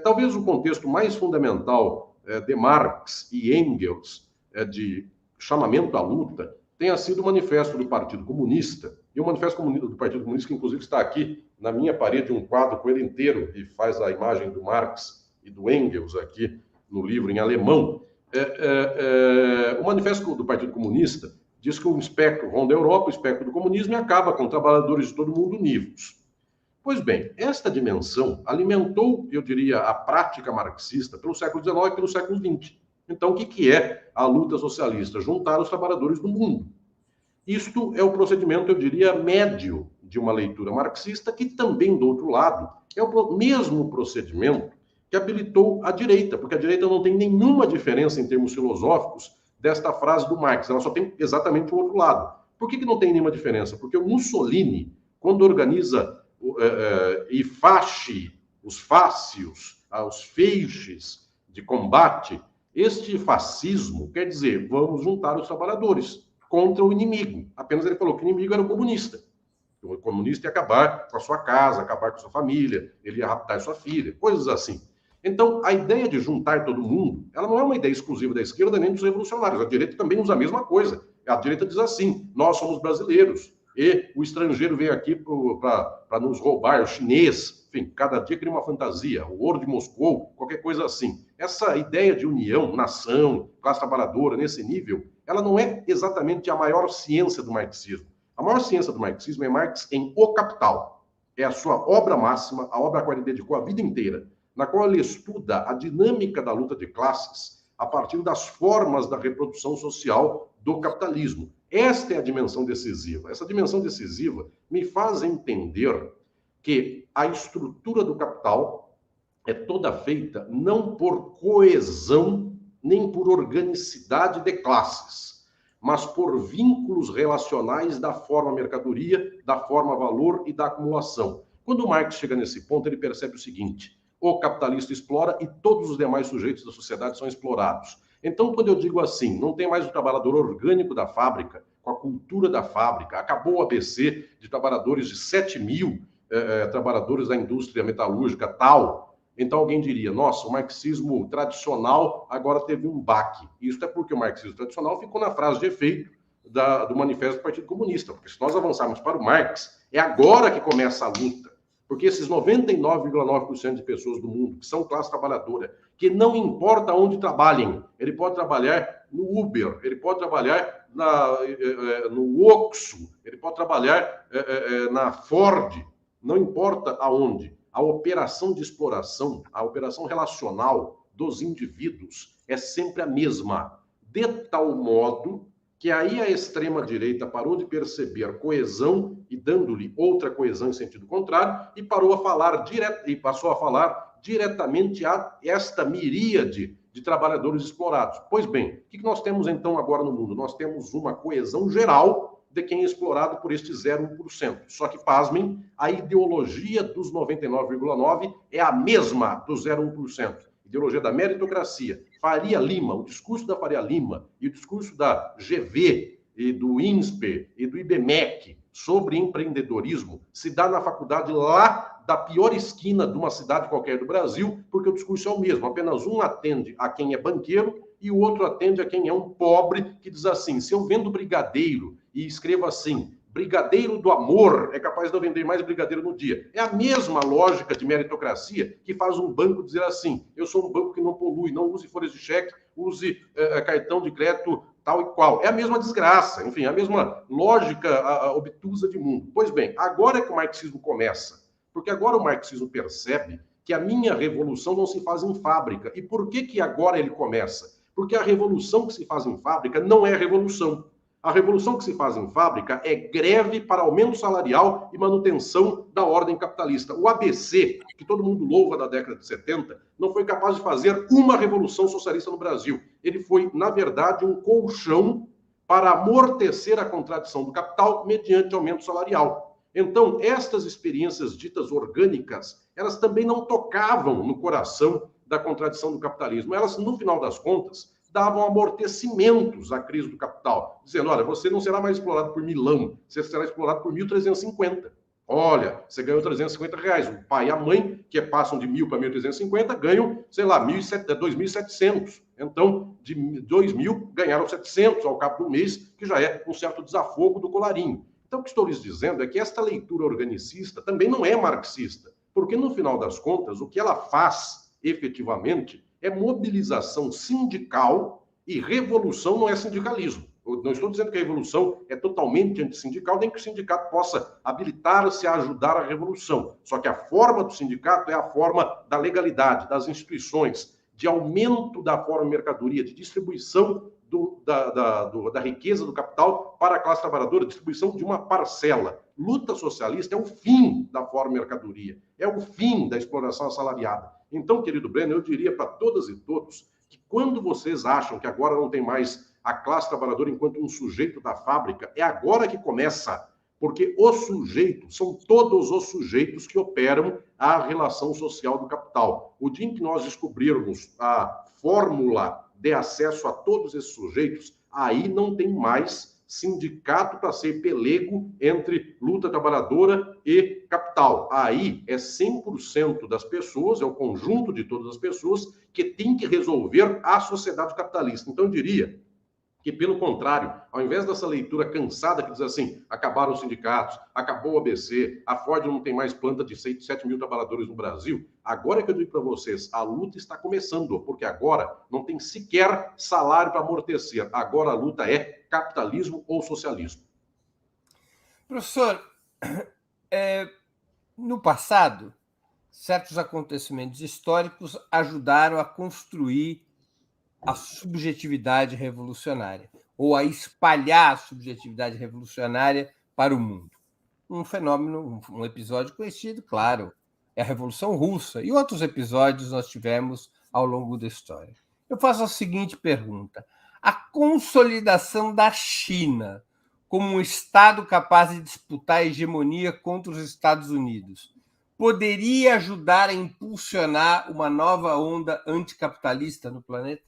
Talvez o contexto mais fundamental de Marx e Engels, de chamamento à luta, tenha sido o Manifesto do Partido Comunista, e o Manifesto do Partido Comunista, que inclusive está aqui na minha parede, um quadro com ele inteiro, e faz a imagem do Marx e do Engels aqui no livro em alemão. O Manifesto do Partido Comunista diz que o espectro ronda a Europa, o espectro do comunismo, e acaba com trabalhadores de todo mundo univos. Pois bem, esta dimensão alimentou, eu diria, a prática marxista pelo século XIX e pelo século XX. Então, o que é a luta socialista? Juntar os trabalhadores do mundo. Isto é o procedimento, eu diria, médio de uma leitura marxista, que também, do outro lado, é o mesmo procedimento que habilitou a direita, porque a direita não tem nenhuma diferença em termos filosóficos desta frase do Marx, ela só tem exatamente o outro lado. Por que não tem nenhuma diferença? Porque o Mussolini, quando organiza e fache os fácios, os feixes de combate, este fascismo quer dizer, vamos juntar os trabalhadores contra o inimigo. Apenas ele falou que o inimigo era o comunista. O comunista ia acabar com a sua casa, acabar com a sua família, ele ia raptar sua filha, coisas assim. Então, a ideia de juntar todo mundo, ela não é uma ideia exclusiva da esquerda nem dos revolucionários. A direita também usa a mesma coisa. A direita diz assim, nós somos brasileiros, e o estrangeiro vem aqui para nos roubar, o chinês, enfim, cada dia cria uma fantasia, o ouro de Moscou, qualquer coisa assim. Essa ideia de união, nação, classe trabalhadora, nesse nível, ela não é exatamente a maior ciência do marxismo. A maior ciência do marxismo é Marx em O Capital. É a sua obra máxima, a obra a qual ele dedicou a vida inteira, na qual ele estuda a dinâmica da luta de classes a partir das formas da reprodução social do capitalismo. Esta é a dimensão decisiva. Essa dimensão decisiva me faz entender que a estrutura do capital é toda feita não por coesão, nem por organicidade de classes, mas por vínculos relacionais da forma mercadoria, da forma valor e da acumulação. Quando Marx chega nesse ponto, ele percebe o seguinte: o capitalista explora e todos os demais sujeitos da sociedade são explorados. Então, quando eu digo assim, não tem mais o trabalhador orgânico da fábrica, com a cultura da fábrica, acabou o ABC de trabalhadores de 7 mil trabalhadores da indústria metalúrgica tal, então alguém diria, nossa, o marxismo tradicional agora teve um baque. Isso é porque o marxismo tradicional ficou na frase de efeito do Manifesto do Partido Comunista, porque se nós avançarmos para o Marx, é agora que começa a luta. Porque esses 99,9% de pessoas do mundo, que são classe trabalhadora, que não importa onde trabalhem, ele pode trabalhar no Uber, ele pode trabalhar no Oxxo, ele pode trabalhar na Ford, não importa aonde. A operação de exploração, a operação relacional dos indivíduos é sempre a mesma, de tal modo que aí a extrema-direita parou de perceber coesão e dando-lhe outra coesão em sentido contrário e passou a falar diretamente a esta miríade de trabalhadores explorados. Pois bem, o que nós temos então agora no mundo? Nós temos uma coesão geral de quem é explorado por este 0,1%. Só que, pasmem, a ideologia dos 99,9% é a mesma do 0,1%. Ideologia da meritocracia. Faria Lima, o discurso da Faria Lima e o discurso da GV e do INSPER e do IBMEC sobre empreendedorismo se dá na faculdade lá da pior esquina de uma cidade qualquer do Brasil, porque o discurso é o mesmo. Apenas um atende a quem é banqueiro e o outro atende a quem é um pobre que diz assim, se eu vendo brigadeiro e escrevo assim, brigadeiro do amor é capaz de não vender mais brigadeiro no dia. É a mesma lógica de meritocracia que faz um banco dizer assim: eu sou um banco que não polui, não use folhas de cheque, use cartão de crédito tal e qual. É a mesma desgraça, enfim, a mesma lógica obtusa de mundo. Pois bem, agora é que o marxismo começa, porque agora o marxismo percebe que a minha revolução não se faz em fábrica. E por que agora ele começa? Porque a revolução que se faz em fábrica não é revolução. A revolução que se faz em fábrica é greve para aumento salarial e manutenção da ordem capitalista. O ABC, que todo mundo louva da década de 70, não foi capaz de fazer uma revolução socialista no Brasil. Ele foi, na verdade, um colchão para amortecer a contradição do capital mediante aumento salarial. Então, estas experiências ditas orgânicas, elas também não tocavam no coração da contradição do capitalismo. Elas, no final das contas, davam amortecimentos à crise do capital, dizendo: olha, você não será mais explorado por milão, você será explorado por 1.350. Olha, você ganhou R$350. O pai e a mãe, que passam de 1.000 para 1.350, ganham, sei lá, 2.700. Então, de 2.000, ganharam 700 ao cabo do mês, que já é um certo desafogo do colarinho. Então, o que estou lhes dizendo é que esta leitura organicista também não é marxista, porque, no final das contas, o que ela faz, efetivamente, é mobilização sindical, e revolução não é sindicalismo. Eu não estou dizendo que a revolução é totalmente antissindical, nem que o sindicato possa habilitar-se a ajudar a revolução. Só que a forma do sindicato é a forma da legalidade, das instituições, de aumento da forma de mercadoria, de distribuição da riqueza do capital para a classe trabalhadora, distribuição de uma parcela. Luta socialista é o fim da forma de mercadoria, é o fim da exploração assalariada. Então, querido Breno, eu diria para todas e todos que quando vocês acham que agora não tem mais a classe trabalhadora enquanto um sujeito da fábrica, é agora que começa, porque os sujeitos são todos os sujeitos que operam a relação social do capital. O dia em que nós descobrirmos a fórmula de acesso a todos esses sujeitos, aí não tem mais sindicato para ser pelego entre luta trabalhadora e capital. Aí é 100% das pessoas, é o conjunto de todas as pessoas que tem que resolver a sociedade capitalista. Então, eu diria que, pelo contrário, ao invés dessa leitura cansada que diz assim: acabaram os sindicatos, acabou o ABC, a Ford não tem mais planta de 7 mil trabalhadores no Brasil, agora é que eu digo para vocês, a luta está começando, porque agora não tem sequer salário para amortecer. Agora a luta é capitalismo ou socialismo. Professor, no passado, certos acontecimentos históricos ajudaram a construir a subjetividade revolucionária, ou a espalhar a subjetividade revolucionária para o mundo. Um fenômeno, um episódio conhecido, claro, é a Revolução Russa, e outros episódios nós tivemos ao longo da história. Eu faço a seguinte pergunta: a consolidação da China como um Estado capaz de disputar a hegemonia contra os Estados Unidos poderia ajudar a impulsionar uma nova onda anticapitalista no planeta?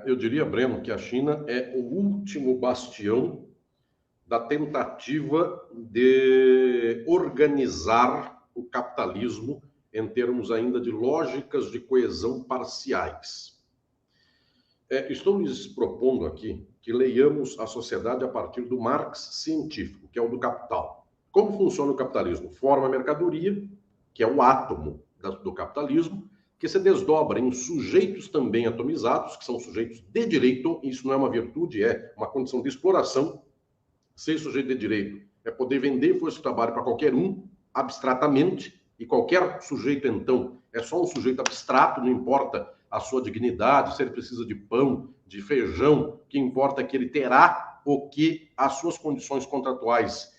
Eu diria, Breno, que a China é o último bastião da tentativa de organizar o capitalismo em termos ainda de lógicas de coesão parciais. Estou lhes propondo aqui que leiamos a sociedade a partir do Marx científico, que é o do capital. Como funciona o capitalismo? Forma a mercadoria, que é o átomo do capitalismo, que se desdobra em sujeitos também atomizados, que são sujeitos de direito. Isso não é uma virtude, é uma condição de exploração. Ser sujeito de direito é poder vender força de trabalho para qualquer um, abstratamente, e qualquer sujeito, então, é só um sujeito abstrato, não importa a sua dignidade, se ele precisa de pão, de feijão, o que importa é que ele terá o que as suas condições contratuais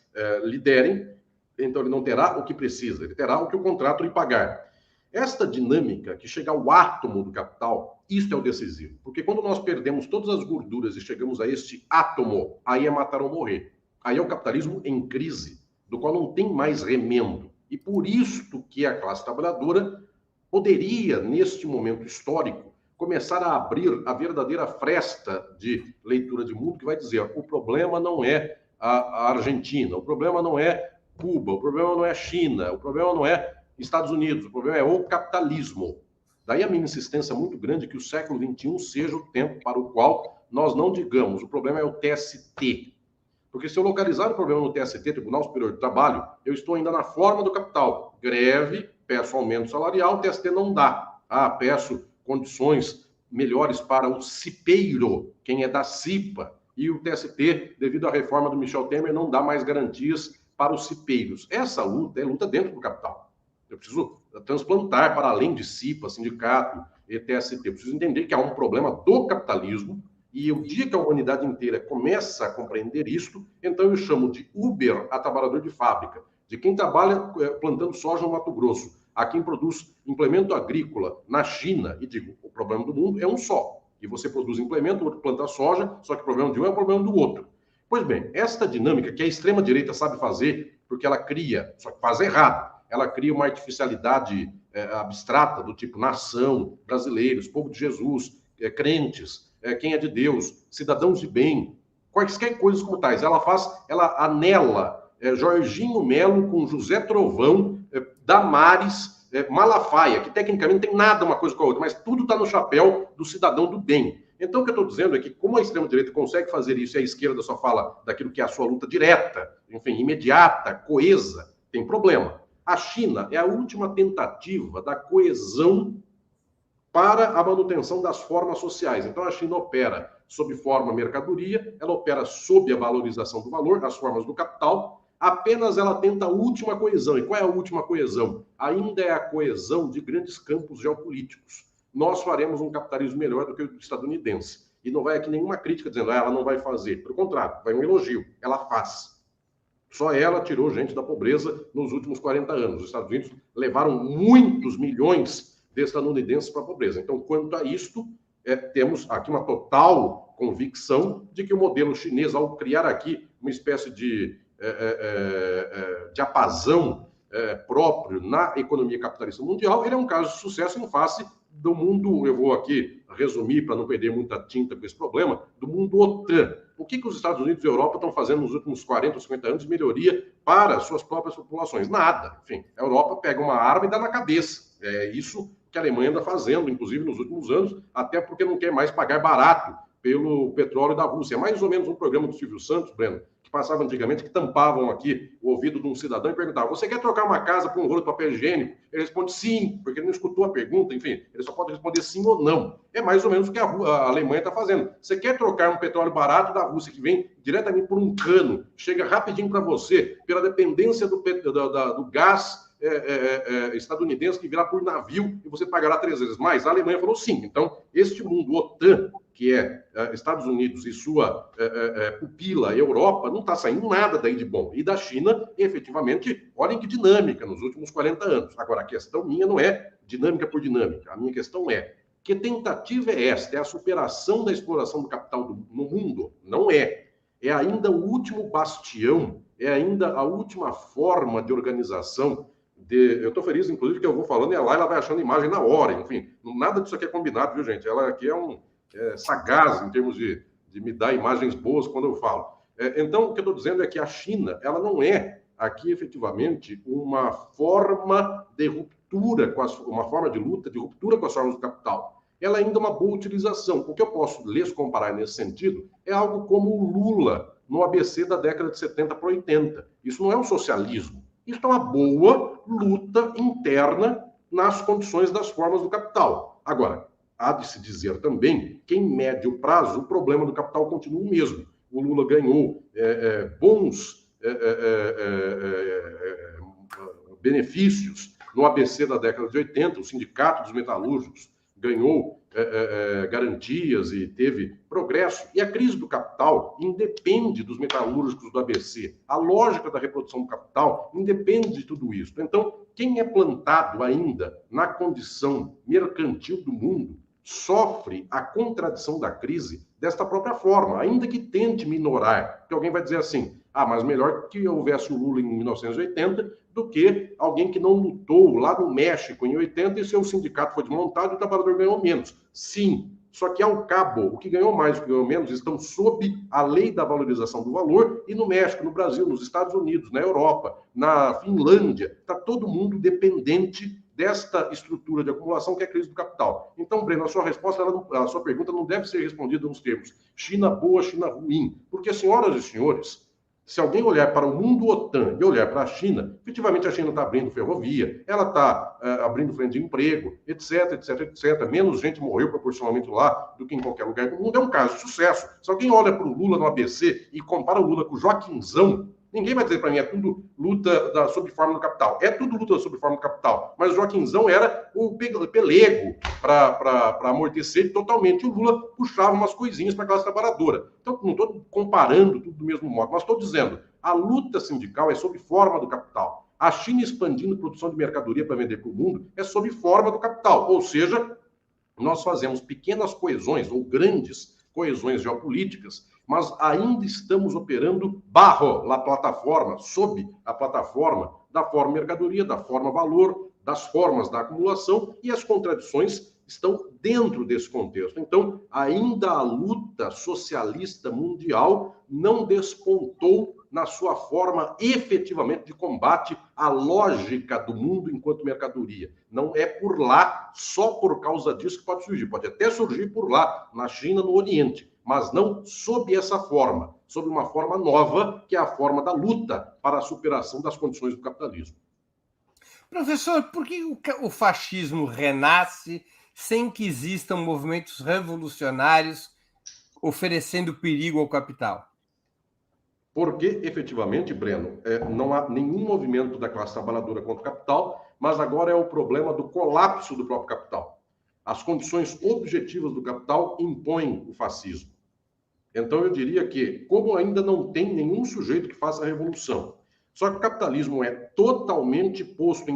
lhe derem, então ele não terá o que precisa, ele terá o que o contrato lhe pagar. Esta dinâmica que chega ao átomo do capital, isto é o decisivo. Porque quando nós perdemos todas as gorduras e chegamos a este átomo, aí é matar ou morrer. Aí é o capitalismo em crise, do qual não tem mais remendo. E por isto que a classe trabalhadora poderia, neste momento histórico, começar a abrir a verdadeira fresta de leitura de mundo, que vai dizer: o problema não é a Argentina, o problema não é Cuba, o problema não é a China, o problema não é Estados Unidos, o problema é o capitalismo. Daí a minha insistência muito grande que o século XXI seja o tempo para o qual nós não digamos, o problema é o TST. Porque se eu localizar o problema no TST, Tribunal Superior do Trabalho, eu estou ainda na forma do capital. Greve, peço aumento salarial, o TST não dá. Peço condições melhores para o cipeiro, quem é da CIPA. E o TST, devido à reforma do Michel Temer, não dá mais garantias para os cipeiros. Essa luta é luta dentro do capital. Eu preciso transplantar para além de CIPA, sindicato e TST. Eu preciso entender que há um problema do capitalismo e o dia que a humanidade inteira começa a compreender isto, então eu chamo de Uber a trabalhador de fábrica, de quem trabalha plantando soja no Mato Grosso, a quem produz implemento agrícola na China, e digo, o problema do mundo é um só. E você produz implemento, o outro planta soja, só que o problema de um é o problema do outro. Pois bem, esta dinâmica que a extrema-direita sabe fazer, porque ela cria, só que faz errado, ela cria uma artificialidade abstrata do tipo nação, brasileiros, povo de Jesus, crentes, quem é de Deus, cidadãos de bem, quaisquer coisas como tais. Ela anela Jorginho Melo com José Trovão, Damares, Malafaia, que tecnicamente não tem nada uma coisa com a outra, mas tudo está no chapéu do cidadão do bem. Então, o que eu estou dizendo é que, como a extrema-direita consegue fazer isso e a esquerda só fala daquilo que é a sua luta direta, enfim, imediata, coesa, tem problema. A China é a última tentativa da coesão para a manutenção das formas sociais. Então, a China opera sob forma mercadoria, ela opera sob a valorização do valor, as formas do capital, apenas ela tenta a última coesão. E qual é a última coesão? Ainda é a coesão de grandes campos geopolíticos. Nós faremos um capitalismo melhor do que o estadunidense. E não vai aqui nenhuma crítica dizendo, ela não vai fazer. Pelo contrário, vai um elogio. Ela faz. Só ela tirou gente da pobreza nos últimos 40 anos. Os Estados Unidos levaram muitos milhões de estadunidenses para a pobreza. Então, quanto a isto, temos aqui uma total convicção de que o modelo chinês, ao criar aqui uma espécie de diapasão próprio na economia capitalista mundial, ele é um caso de sucesso em face do mundo, eu vou aqui resumir para não perder muita tinta com esse problema, do mundo OTAN. O que os Estados Unidos e a Europa estão fazendo nos últimos 40 ou 50 anos de melhoria para suas próprias populações? Nada. Enfim, a Europa pega uma arma e dá na cabeça. É isso que a Alemanha anda fazendo, inclusive nos últimos anos, até porque não quer mais pagar barato pelo petróleo da Rússia. É mais ou menos um programa do Silvio Santos, Breno, que passava antigamente, que tampavam aqui o ouvido de um cidadão e perguntavam, você quer trocar uma casa por um rolo de papel higiênico? Ele responde sim, porque ele não escutou a pergunta, enfim, ele só pode responder sim ou não. É mais ou menos o que a Alemanha está fazendo. Você quer trocar um petróleo barato da Rússia, que vem diretamente por um cano, chega rapidinho para você, pela dependência do gás estadunidense que virá por navio e você pagará 3 vezes mais? A Alemanha falou sim. Então, este mundo OTAN, que é Estados Unidos e sua pupila Europa, não está saindo nada daí de bom. E da China, efetivamente, olhem que dinâmica nos últimos 40 anos. Agora, a questão minha não é dinâmica por dinâmica. A minha questão é, que tentativa é esta? É a superação da exploração do capital no mundo? Não é. É ainda o último bastião, é ainda a última forma de organização. Eu estou feliz, inclusive, que eu vou falando e a Laila vai achando imagem na hora. Enfim, nada disso aqui é combinado, viu, gente? Ela aqui é sagaz em termos de me dar imagens boas quando eu falo. Então, o que eu estou dizendo é que a China, ela não é aqui, efetivamente, uma forma de ruptura, uma forma de luta, de ruptura com as formas do capital. Ela ainda é uma boa utilização. O que eu posso lhes comparar nesse sentido é algo como o Lula no ABC da década de 70 para 80. Isso não é um socialismo. Isso é uma boa luta interna nas condições das formas do capital. Agora, há de se dizer também que, em médio prazo, o problema do capital continua o mesmo. O Lula ganhou bons benefícios no ABC da década de 80, o Sindicato dos Metalúrgicos ganhou garantias e teve progresso. E a crise do capital independe dos metalúrgicos do ABC. A lógica da reprodução do capital independe de tudo isso. Então, quem é plantado ainda na condição mercantil do mundo sofre a contradição da crise desta própria forma, ainda que tente minorar. Porque alguém vai dizer assim, mas melhor que houvesse o Lula em 1980 do que alguém que não lutou lá no México em 80 e seu sindicato foi desmontado e o trabalhador ganhou menos. Sim, só que ao cabo, o que ganhou mais e o que ganhou menos estão sob a lei da valorização do valor e no México, no Brasil, nos Estados Unidos, na Europa, na Finlândia, está todo mundo dependente desta estrutura de acumulação que é a crise do capital. Então, Breno, a sua resposta, a sua pergunta não deve ser respondida nos termos China boa, China ruim, porque, senhoras e senhores, se alguém olhar para o mundo OTAN e olhar para a China, efetivamente a China está abrindo ferrovia, ela está abrindo frente de emprego, etc, etc, etc. Menos gente morreu proporcionalmente lá do que em qualquer lugar do mundo. É um caso de sucesso. Se alguém olha para o Lula no ABC e compara o Lula com o Joaquinzão, ninguém vai dizer para mim, é tudo luta sob forma do capital. É tudo luta sob forma do capital. Mas o Joaquinzão era o pelego para amortecer totalmente. O Lula puxava umas coisinhas para a classe trabalhadora. Então, não estou comparando tudo do mesmo modo, mas estou dizendo, a luta sindical é sob forma do capital. A China expandindo produção de mercadoria para vender para o mundo é sob forma do capital. Ou seja, nós fazemos pequenas coesões ou grandes coesões geopolíticas, mas ainda estamos operando bajo a plataforma, sob a plataforma da forma mercadoria, da forma valor, das formas da acumulação, e as contradições estão dentro desse contexto. Então, ainda a luta socialista mundial não despontou na sua forma efetivamente de combate à lógica do mundo enquanto mercadoria. Não é por lá, só por causa disso que pode surgir. Pode até surgir por lá, na China, no Oriente, mas não sob essa forma, sob uma forma nova, que é a forma da luta para a superação das condições do capitalismo. Professor, por que o fascismo renasce sem que existam movimentos revolucionários oferecendo perigo ao capital? Porque, efetivamente, Breno, não há nenhum movimento da classe trabalhadora contra o capital, mas agora é o problema do colapso do próprio capital. As condições objetivas do capital impõem o fascismo. Então, eu diria que, como ainda não tem nenhum sujeito que faça a revolução, só que o capitalismo é totalmente posto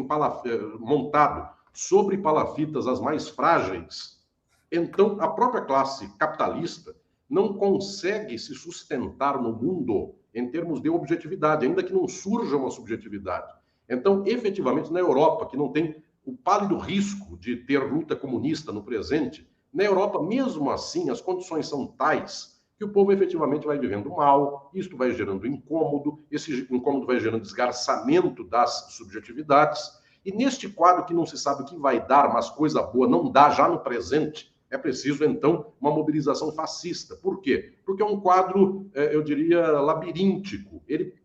montado sobre palafitas as mais frágeis, então a própria classe capitalista não consegue se sustentar no mundo em termos de objetividade, ainda que não surja uma subjetividade. Então, efetivamente, na Europa, que não tem o pálido risco de ter luta comunista no presente, na Europa, mesmo assim, as condições são tais que o povo efetivamente vai vivendo mal, isto vai gerando incômodo, esse incômodo vai gerando desgarçamento das subjetividades, e neste quadro que não se sabe o que vai dar, mas coisa boa não dá já no presente, é preciso, então, uma mobilização fascista. Por quê? Porque é um quadro, eu diria, labiríntico. Ele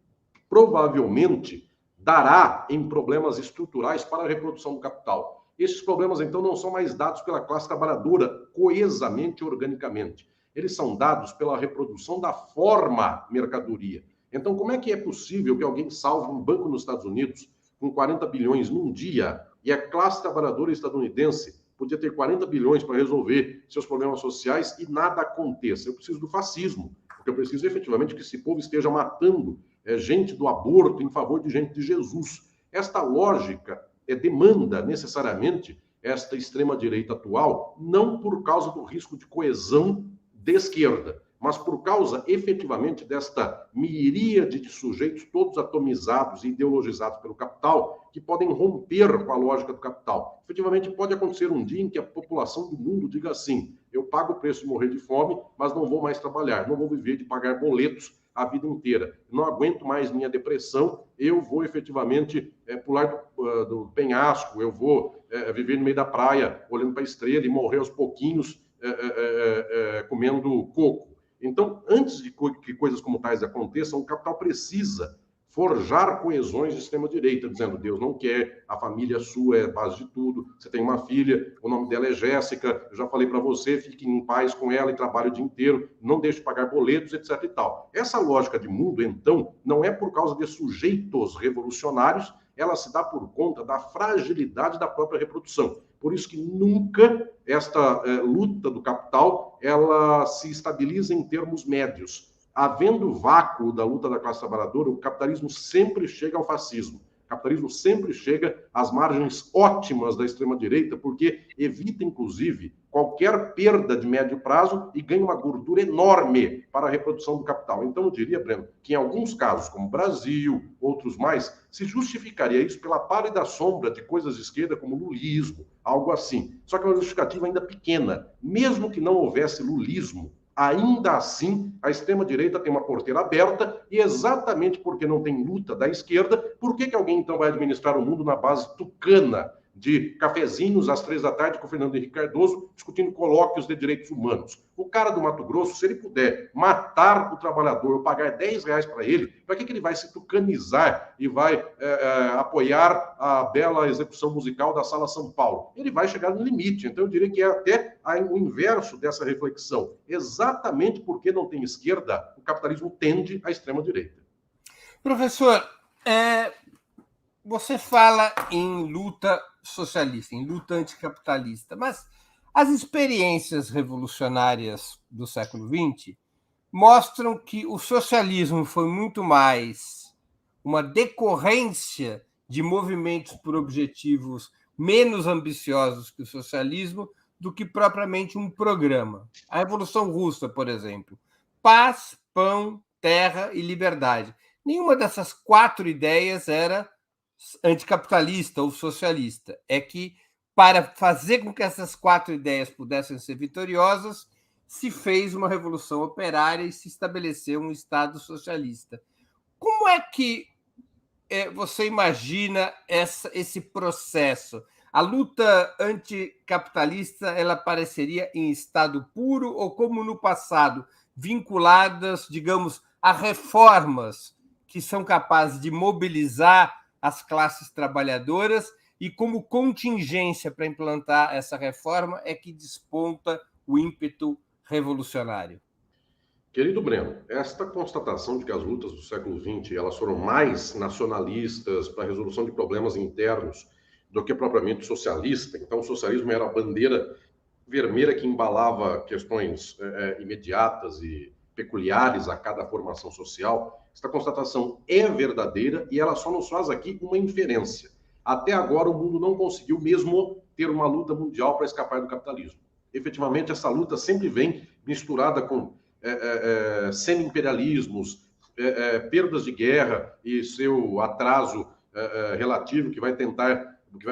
provavelmente dará em problemas estruturais para a reprodução do capital. Esses problemas, então, não são mais dados pela classe trabalhadora coesamente e organicamente. Eles são dados pela reprodução da forma mercadoria. Então, como é que é possível que alguém salve um banco nos Estados Unidos com 40 bilhões num dia e a classe trabalhadora estadunidense podia ter 40 bilhões para resolver seus problemas sociais e nada aconteça? Eu preciso do fascismo, porque eu preciso efetivamente que esse povo esteja matando gente do aborto em favor de gente de Jesus. Esta lógica demanda necessariamente esta extrema-direita atual, não por causa do risco de coesão de esquerda, mas por causa efetivamente desta miríade de sujeitos todos atomizados e ideologizados pelo capital, que podem romper com a lógica do capital. Efetivamente pode acontecer um dia em que a população do mundo diga assim: eu pago o preço de morrer de fome, mas não vou mais trabalhar, não vou viver de pagar boletos a vida inteira, não aguento mais minha depressão, eu vou efetivamente pular do penhasco, eu vou viver no meio da praia, olhando para a estrela e morrer aos pouquinhos comendo coco. Então, antes de que coisas como tais aconteçam, o capital precisa forjar coesões de extrema-direita, dizendo: Deus não quer, a família sua é a base de tudo, você tem uma filha, o nome dela é Jéssica, eu já falei para você, fique em paz com ela e trabalhe o dia inteiro, não deixe de pagar boletos, etc. e tal. Essa lógica de mundo, então, não é por causa de sujeitos revolucionários, ela se dá por conta da fragilidade da própria reprodução. Por isso que nunca esta luta do capital ela se estabiliza em termos médios. Havendo vácuo da luta da classe trabalhadora, o capitalismo sempre chega ao fascismo. O capitalismo sempre chega às margens ótimas da extrema-direita, porque evita, inclusive, qualquer perda de médio prazo e ganha uma gordura enorme para a reprodução do capital. Então, eu diria, Breno, que em alguns casos, como Brasil, outros mais, se justificaria isso pela pálida sombra de coisas de esquerda, como lulismo, algo assim. Só que é uma justificativa ainda pequena. Mesmo que não houvesse lulismo, ainda assim, a extrema-direita tem uma porteira aberta e exatamente porque não tem luta da esquerda, por que alguém então vai administrar o mundo na base tucana de cafezinhos às 3 da tarde com o Fernando Henrique Cardoso, discutindo colóquios de direitos humanos. O cara do Mato Grosso, se ele puder matar o trabalhador ou pagar R$ 10 para ele, para que ele vai se tucanizar e vai apoiar a bela execução musical da Sala São Paulo? Ele vai chegar no limite. Então, eu diria que é até o inverso dessa reflexão. Exatamente porque não tem esquerda, o capitalismo tende à extrema-direita. Professor, você fala em luta socialista, em luta anticapitalista, mas as experiências revolucionárias do século XX mostram que o socialismo foi muito mais uma decorrência de movimentos por objetivos menos ambiciosos que o socialismo do que propriamente um programa. A Revolução Russa, por exemplo, paz, pão, terra e liberdade. Nenhuma dessas 4 ideias era anticapitalista ou socialista. É que, para fazer com que essas 4 ideias pudessem ser vitoriosas, se fez uma revolução operária e se estabeleceu um Estado socialista. Como é que você imagina esse processo? A luta anticapitalista, ela apareceria em estado puro ou, como no passado, vinculadas, digamos, a reformas que são capazes de mobilizar as classes trabalhadoras e, como contingência para implantar essa reforma, é que desponta o ímpeto revolucionário? Querido Breno, esta constatação de que as lutas do século XX elas foram mais nacionalistas para a resolução de problemas internos do que propriamente socialista. Então, o socialismo era a bandeira vermelha que embalava questões imediatas e peculiares a cada formação social. Esta constatação é verdadeira e ela só nos faz aqui uma inferência. Até agora, o mundo não conseguiu mesmo ter uma luta mundial para escapar do capitalismo. Efetivamente, essa luta sempre vem misturada com semi-imperialismos, perdas de guerra e seu atraso relativo que vai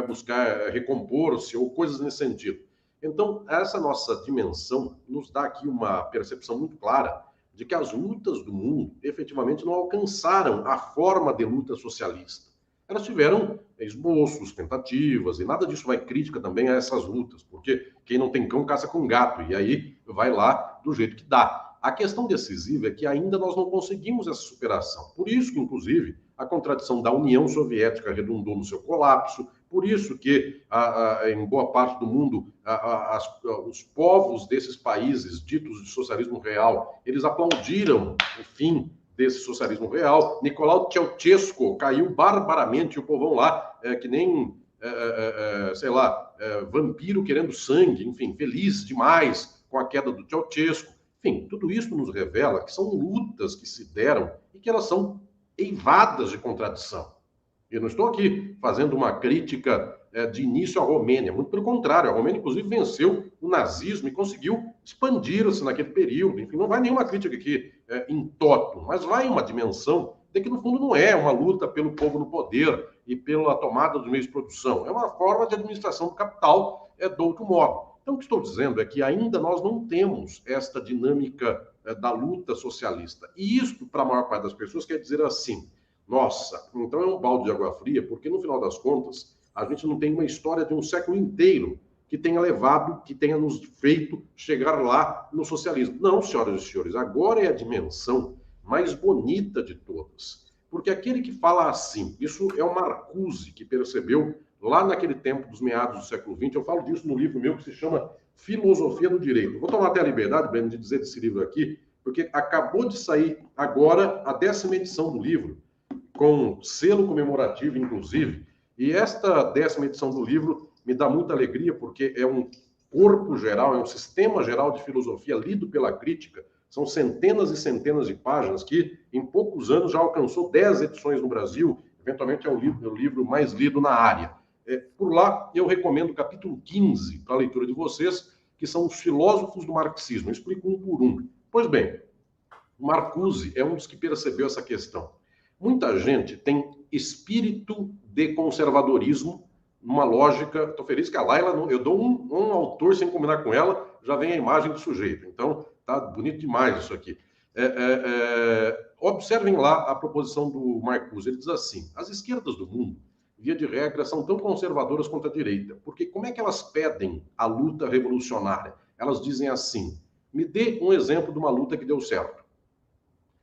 buscar recompor-se ou coisas nesse sentido. Então, essa nossa dimensão nos dá aqui uma percepção muito clara de que as lutas do mundo efetivamente não alcançaram a forma de luta socialista. Elas tiveram esboços, tentativas, e nada disso vai crítica também a essas lutas, porque quem não tem cão caça com gato, e aí vai lá do jeito que dá. A questão decisiva é que ainda nós não conseguimos essa superação. Por isso que, inclusive, a contradição da União Soviética redundou no seu colapso, por isso que, em boa parte do mundo, os povos desses países ditos de socialismo real, eles aplaudiram o fim desse socialismo real. Nicolau Ceausescu caiu barbaramente, o povão lá, que nem, vampiro querendo sangue, enfim, feliz demais com a queda do Ceausescu. Enfim, tudo isso nos revela que são lutas que se deram e que elas são eivadas de contradição. Eu não estou aqui fazendo uma crítica de início à Romênia, muito pelo contrário, a Romênia, inclusive, venceu o nazismo e conseguiu expandir-se naquele período. Enfim, não vai nenhuma crítica aqui em toto, mas vai uma dimensão de que, no fundo, não é uma luta pelo povo no poder e pela tomada dos meios de produção. É uma forma de administração do capital do outro modo. Então, o que estou dizendo é que ainda nós não temos esta dinâmica da luta socialista. E isto, para a maior parte das pessoas, quer dizer assim: nossa, então é um balde de água fria, porque no final das contas, a gente não tem uma história de um século inteiro que tenha levado, que tenha nos feito chegar lá no socialismo. Não, senhoras e senhores, agora é a dimensão mais bonita de todas. Porque aquele que fala assim, isso é o Marcuse, que percebeu lá naquele tempo dos meados do século XX, eu falo disso no livro meu que se chama Filosofia do Direito. Vou tomar até a liberdade, Breno, de dizer desse livro aqui, porque acabou de sair agora a 10ª edição do livro, com selo comemorativo, inclusive, e esta 10ª edição do livro me dá muita alegria, porque é um corpo geral, é um sistema geral de filosofia lido pela crítica. São centenas e centenas de páginas que, em poucos anos, já alcançou 10 edições no Brasil. Eventualmente é o livro mais lido na área. Por lá, eu recomendo o capítulo 15 para a leitura de vocês, que são os filósofos do marxismo. Eu explico um por um. Pois bem, o Marcuse é um dos que percebeu essa questão. Muita gente tem espírito de conservadorismo, numa lógica. Estou feliz que a Laila, eu dou um autor sem combinar com ela, já vem a imagem do sujeito. Então, tá bonito demais isso aqui. Observem lá a proposição do Marcuse. Ele diz assim: as esquerdas do mundo via de regra, são tão conservadoras quanto a direita. Porque como é que elas pedem a luta revolucionária? Elas dizem assim: me dê um exemplo de uma luta que deu certo.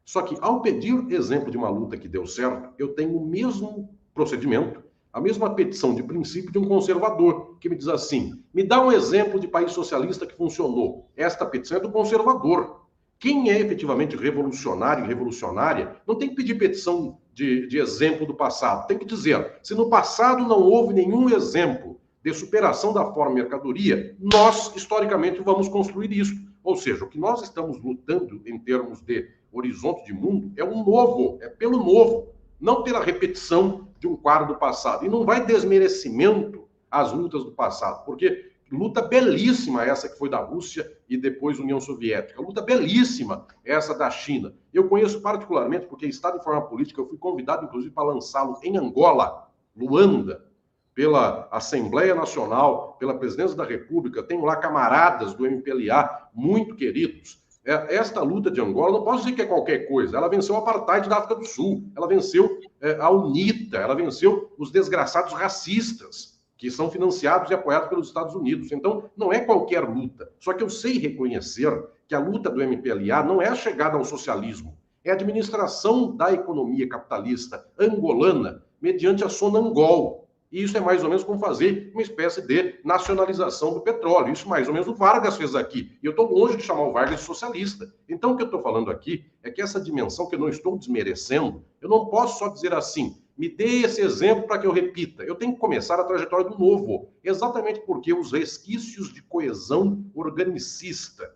Só que, ao pedir exemplo de uma luta que deu certo, eu tenho o mesmo procedimento, a mesma petição de princípio de um conservador, que me diz assim: me dá um exemplo de país socialista que funcionou. Esta petição é do conservador. Quem é efetivamente revolucionário e revolucionária não tem que pedir petição de exemplo do passado. Tem que dizer: se no passado não houve nenhum exemplo de superação da forma mercadoria, nós, historicamente, vamos construir isso. Ou seja, o que nós estamos lutando em termos de horizonte de mundo é um novo, é pelo novo, não pela repetição de um quadro do passado. E não vai desmerecimento às lutas do passado, porque luta belíssima essa que foi da Rússia e depois União Soviética, luta belíssima essa da China. Eu conheço particularmente, porque Estado de Forma Política, eu fui convidado, inclusive, para lançá-lo em Angola, Luanda, pela Assembleia Nacional, pela Presidência da República. Tenho lá camaradas do MPLA, muito queridos. Esta luta de Angola, não posso dizer que é qualquer coisa. Ela venceu o apartheid da África do Sul, ela venceu a UNITA, ela venceu os desgraçados racistas, que são financiados e apoiados pelos Estados Unidos. Então, não é qualquer luta. Só que eu sei reconhecer que a luta do MPLA não é a chegada ao socialismo, é a administração da economia capitalista angolana mediante a Sonangol. E isso é mais ou menos como fazer uma espécie de nacionalização do petróleo. Isso mais ou menos o Vargas fez aqui. E eu estou longe de chamar o Vargas de socialista. Então, o que eu estou falando aqui é que essa dimensão que eu não estou desmerecendo, eu não posso só dizer assim: me dê esse exemplo para que eu repita. Eu tenho que começar a trajetória do novo, exatamente porque os resquícios de coesão organicista,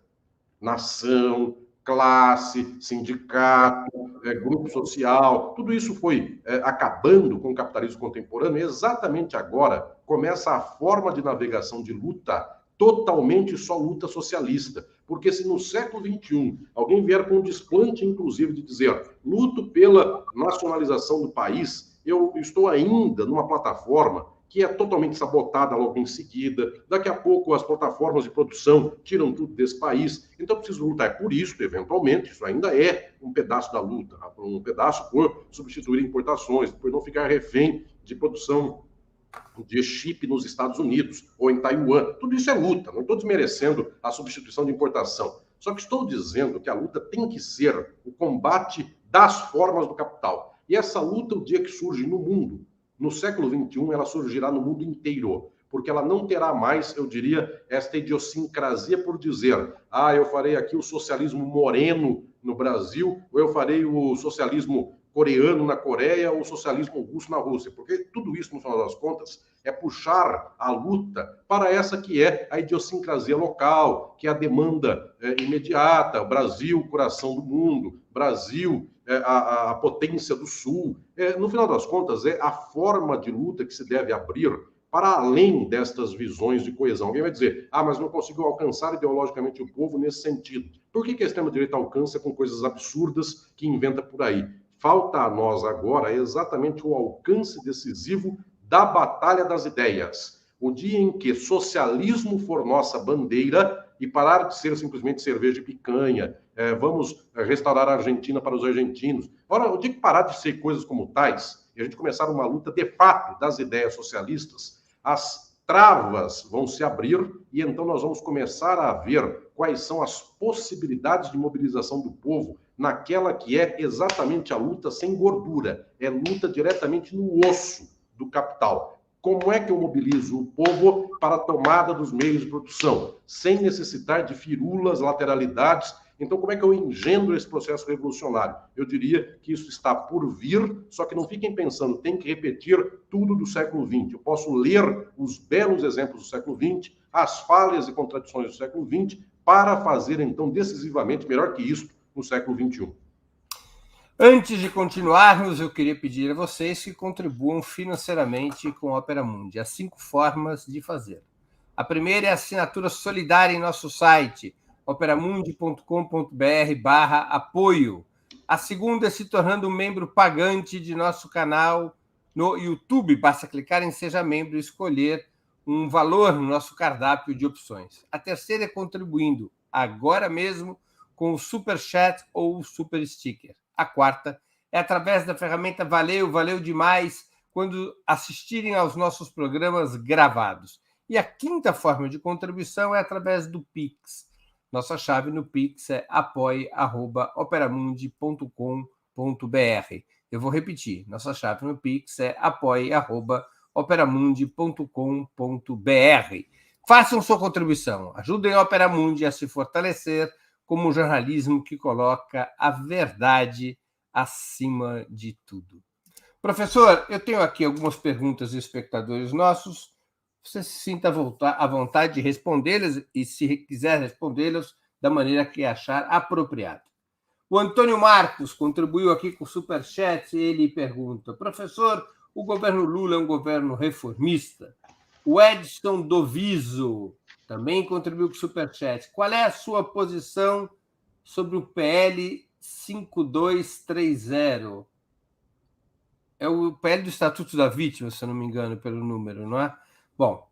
nação, classe, sindicato, grupo social, tudo isso foi acabando com o capitalismo contemporâneo. E exatamente agora começa a forma de navegação de luta totalmente só luta socialista. Porque se no século XXI alguém vier com um desplante, inclusive, de dizer luto pela nacionalização do país, eu estou ainda numa plataforma que é totalmente sabotada logo em seguida. Daqui a pouco as plataformas de produção tiram tudo desse país. Então, preciso lutar por isso, eventualmente. Isso ainda é um pedaço da luta, um pedaço por substituir importações, por não ficar refém de produção de chip nos Estados Unidos ou em Taiwan. Tudo isso é luta. Não estou desmerecendo a substituição de importação. Só que estou dizendo que a luta tem que ser o combate das formas do capital. E essa luta, o dia que surge no mundo, no século XXI, ela surgirá no mundo inteiro, porque ela não terá mais, eu diria, esta idiosincrasia por dizer: eu farei aqui o socialismo moreno no Brasil, ou eu farei o socialismo coreano na Coreia, ou o socialismo russo na Rússia, porque tudo isso, no final das contas, é puxar a luta para essa que é a idiosincrasia local, que é a demanda imediata. O Brasil, coração do mundo, Brasil, a potência do Sul. No final das contas, é a forma de luta que se deve abrir para além destas visões de coesão. Alguém vai dizer: mas não consigo alcançar ideologicamente o povo nesse sentido. Por que a extrema-direita alcança com coisas absurdas que inventa por aí? Falta a nós agora exatamente o alcance decisivo da batalha das ideias. O dia em que socialismo for nossa bandeira e parar de ser simplesmente cerveja e picanha, vamos restaurar a Argentina para os argentinos. Ora, o dia que parar de ser coisas como tais e a gente começar uma luta de fato das ideias socialistas, as travas vão se abrir e então nós vamos começar a ver quais são as possibilidades de mobilização do povo naquela que é exatamente a luta sem gordura, é luta diretamente no osso do capital. Como é que eu mobilizo o povo para a tomada dos meios de produção, sem necessitar de firulas, lateralidades? Então, como é que eu engendro esse processo revolucionário? Eu diria que isso está por vir, só que não fiquem pensando, tem que repetir tudo do século XX. Eu posso ler os belos exemplos do século XX, as falhas e contradições do século XX, para fazer, então, decisivamente melhor que isso no século XXI. Antes de continuarmos, eu queria pedir a vocês que contribuam financeiramente com a Opera Mundi. Há 5 formas de fazer. A primeira é a assinatura solidária em nosso site, operamundi.com.br/apoio. A segunda é se tornando um membro pagante de nosso canal no YouTube. Basta clicar em Seja Membro e escolher um valor no nosso cardápio de opções. A terceira é contribuindo agora mesmo com o Super Chat ou o Super Sticker. A quarta é através da ferramenta Valeu, valeu demais, quando assistirem aos nossos programas gravados. E a quinta forma de contribuição é através do Pix. Nossa chave no Pix é apoie@operamundi.com.br. Eu vou repetir, nossa chave no Pix é apoie@operamundi.com.br. Façam sua contribuição, ajudem a Opera Mundi a se fortalecer como um jornalismo que coloca a verdade acima de tudo. Professor, eu tenho aqui algumas perguntas de espectadores nossos. Você se sinta à vontade de respondê-las e, se quiser respondê-las, da maneira que achar apropriado. O Antônio Marcos contribuiu aqui com o Superchat e ele pergunta: professor, o governo Lula é um governo reformista? O Edson Doviso também contribuiu com o Superchat. Qual é a sua posição sobre o PL 5230? É o PL do Estatuto da Vítima, se eu não me engano, pelo número, não é? Bom,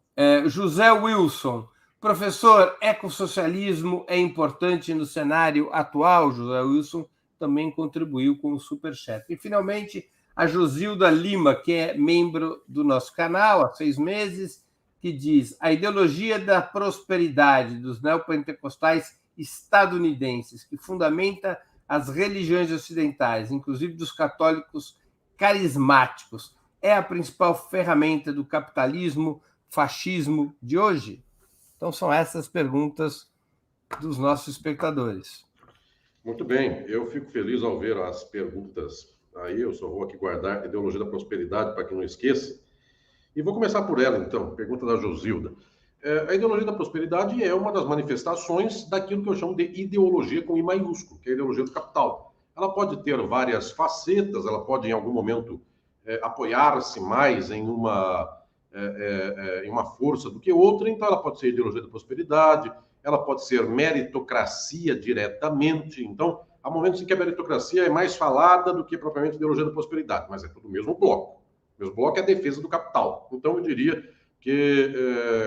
José Wilson, professor, ecossocialismo é importante no cenário atual? José Wilson também contribuiu com o Superchat. E, finalmente, a Josilda Lima, que é membro do nosso canal há 6 meses, que diz: a ideologia da prosperidade dos neopentecostais estadunidenses, que fundamenta as religiões ocidentais, inclusive dos católicos carismáticos, é a principal ferramenta do capitalismo, fascismo de hoje? Então, são essas perguntas dos nossos espectadores. Muito bem, eu fico feliz ao ver as perguntas aí. Eu só vou aqui guardar a ideologia da prosperidade para que não esqueça. E vou começar por ela, então, pergunta da Josilda. A ideologia da prosperidade é uma das manifestações daquilo que eu chamo de ideologia com I maiúsculo, que é a ideologia do capital. Ela pode ter várias facetas, ela pode, em algum momento, apoiar-se mais em uma força do que outra, então ela pode ser ideologia da prosperidade, ela pode ser meritocracia diretamente. Então, há momentos em que a meritocracia é mais falada do que propriamente a ideologia da prosperidade, mas é tudo o mesmo bloco. O mesmo bloco é a defesa do capital. Então, eu diria que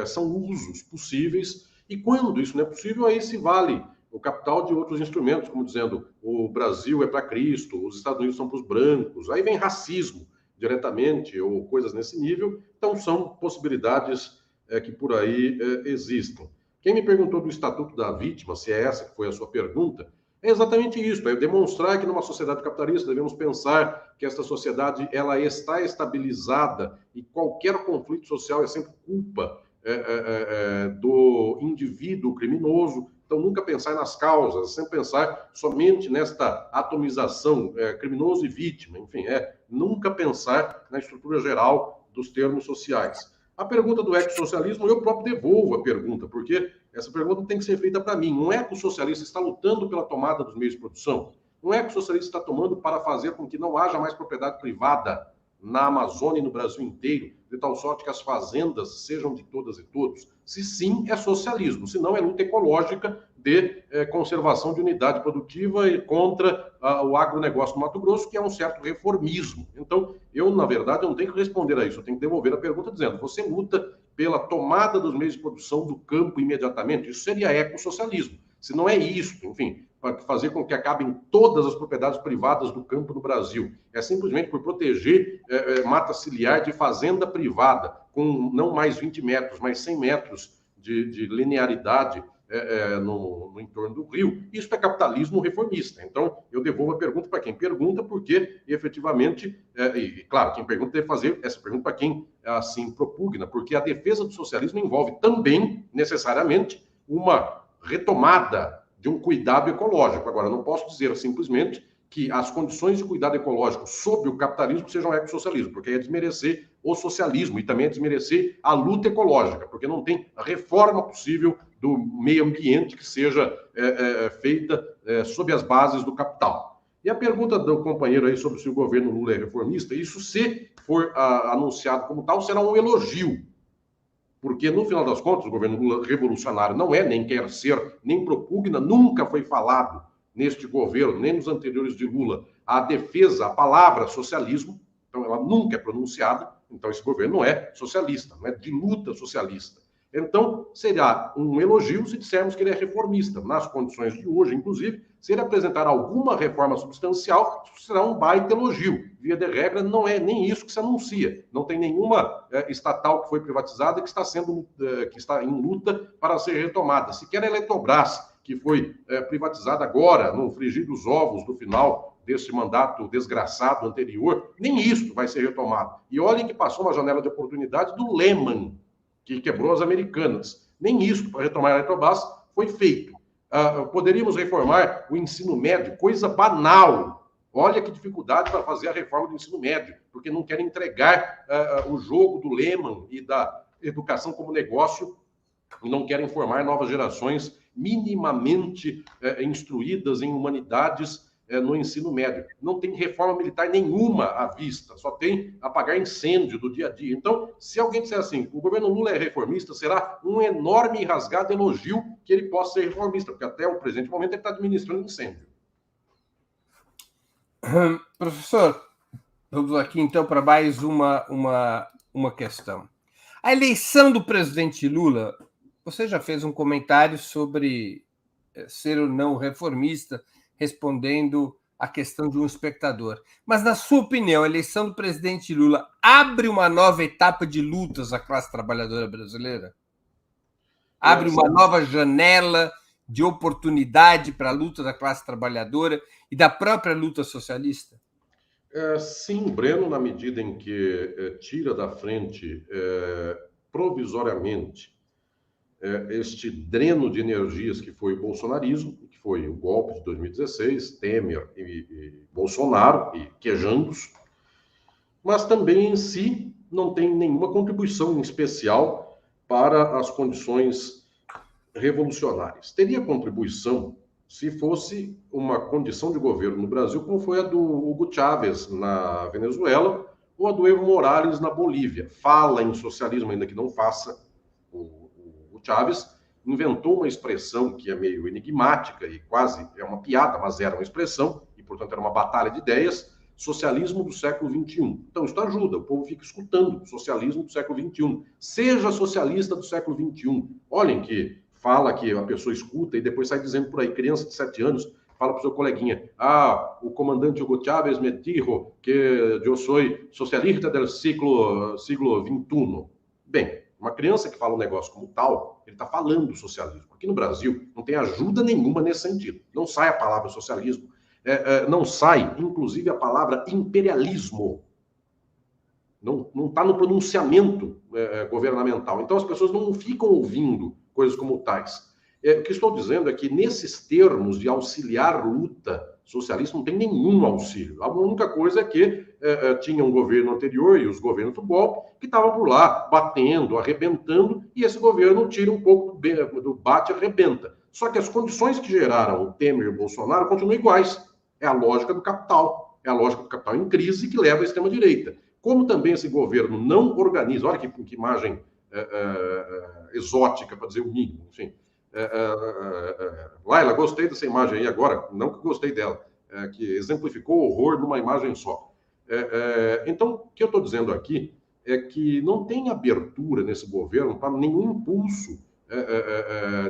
são usos possíveis, e quando isso não é possível, aí se vale o capital de outros instrumentos, como dizendo, o Brasil é para Cristo, os Estados Unidos são para os brancos, aí vem racismo diretamente, ou coisas nesse nível. Então, são possibilidades que por aí existem. Quem me perguntou do Estatuto da Vítima, se é essa que foi a sua pergunta, é exatamente isso, é demonstrar que numa sociedade capitalista devemos pensar que esta sociedade ela está estabilizada e qualquer conflito social é sempre culpa do indivíduo criminoso. Então, nunca pensar nas causas, sempre pensar somente nesta atomização, criminoso e vítima, enfim, nunca pensar na estrutura geral dos termos sociais. A pergunta do ecossocialismo, eu próprio devolvo a pergunta, porque essa pergunta tem que ser feita para mim. Um ecossocialista está lutando pela tomada dos meios de produção? Um ecossocialista está tomando para fazer com que não haja mais propriedade privada na Amazônia e no Brasil inteiro, de tal sorte que as fazendas sejam de todas e todos? Se sim, é socialismo. Se não, é luta ecológica de conservação de unidade produtiva e contra o agronegócio do Mato Grosso, que é um certo reformismo. Então, eu, na verdade, não tenho que responder a isso. Eu tenho que devolver a pergunta dizendo: você luta pela tomada dos meios de produção do campo imediatamente? Isso seria ecossocialismo. Se não é isso, enfim, para fazer com que acabem todas as propriedades privadas do campo no Brasil, é simplesmente por proteger mata ciliar de fazenda privada, com não mais 20 metros, mas 100 metros de linearidade no entorno do rio. Isso é capitalismo reformista. Então, eu devolvo a pergunta para quem pergunta, porque, efetivamente, e claro, quem pergunta deve fazer essa pergunta para quem, assim, propugna, porque a defesa do socialismo envolve também, necessariamente, uma retomada de um cuidado ecológico. Agora, não posso dizer simplesmente que as condições de cuidado ecológico sob o capitalismo sejam ecossocialismo, porque é desmerecer o socialismo e também é desmerecer a luta ecológica, porque não tem reforma possível do meio ambiente que seja feita sob as bases do capital. E a pergunta do companheiro aí sobre se o governo Lula é reformista, isso, se for anunciado como tal, será um elogio, porque, no final das contas, o governo Lula revolucionário não é, nem quer ser, nem propugna, nunca foi falado neste governo, nem nos anteriores de Lula, a defesa, a palavra socialismo, então ela nunca é pronunciada. Então esse governo não é socialista, não é de luta socialista. Então, será um elogio se dissermos que ele é reformista. Nas condições de hoje, inclusive, se ele apresentar alguma reforma substancial, será um baita elogio. Via de regra, não é nem isso que se anuncia. Não tem nenhuma estatal que foi privatizada que está em luta para ser retomada. Sequer a Eletrobras, que foi privatizada agora, no frigir dos ovos do final desse mandato desgraçado anterior, nem isso vai ser retomado. E olhem que passou uma janela de oportunidade do Lehman, que quebrou as americanas. Nem isso para retomar a Eletrobras foi feito. Poderíamos reformar o ensino médio, coisa banal. Olha que dificuldade para fazer a reforma do ensino médio, porque não querem entregar o jogo do Lehman e da educação como negócio e não querem formar novas gerações minimamente instruídas em humanidades no ensino médio. Não tem reforma militar nenhuma à vista, só tem apagar incêndio do dia a dia. Então, se alguém disser assim, o governo Lula é reformista, será um enorme e rasgado elogio que ele possa ser reformista, porque até o presente momento ele está administrando incêndio. Professor, vamos aqui então para mais uma questão. A eleição do presidente Lula, você já fez um comentário sobre ser ou não reformista, respondendo à questão de um espectador. Mas, na sua opinião, a eleição do presidente Lula abre uma nova etapa de lutas à classe trabalhadora brasileira? Abre uma nova janela de oportunidade para a luta da classe trabalhadora e da própria luta socialista? Sim, Breno, na medida em que tira da frente provisoriamente este dreno de energias que foi o bolsonarismo, que foi o golpe de 2016, Temer e Bolsonaro, e quejandos, mas também em si não tem nenhuma contribuição em especial para as condições revolucionárias. Teria contribuição se fosse uma condição de governo no Brasil, como foi a do Hugo Chávez na Venezuela, ou a do Evo Morales na Bolívia. Fala em socialismo, ainda que não faça. O Chávez inventou uma expressão que é meio enigmática e quase é uma piada, mas era uma expressão, e portanto era uma batalha de ideias, socialismo do século XXI. Então isso ajuda, o povo fica escutando socialismo do século XXI. Seja socialista do século XXI. Olhem que fala que a pessoa escuta e depois sai dizendo por aí, criança de 7 anos, fala para o seu coleguinha, o comandante Hugo Chávez me dijo que eu sou socialista do século XXI. Bem, uma criança que fala um negócio como tal, ele está falando do socialismo. Aqui no Brasil não tem ajuda nenhuma nesse sentido. Não sai a palavra socialismo, não sai, inclusive, a palavra imperialismo. Não está no pronunciamento governamental. Então as pessoas não ficam ouvindo coisas como tais. O que estou dizendo é que nesses termos de auxiliar luta socialista não tem nenhum auxílio. A única coisa é que tinha um governo anterior e os governos do golpe que estavam por lá batendo, arrebentando, e esse governo tira um pouco do bate e arrebenta. Só que as condições que geraram o Temer e o Bolsonaro continuam iguais. É a lógica do capital. É a lógica do capital em crise que leva à extrema-direita. Como também esse governo não organiza, olha que imagem exótica, para dizer o mínimo, enfim. Laila, gostei dessa imagem aí agora, não que gostei dela, que exemplificou o horror numa imagem só. Então, o que eu estou dizendo aqui é que não tem abertura nesse governo para nenhum impulso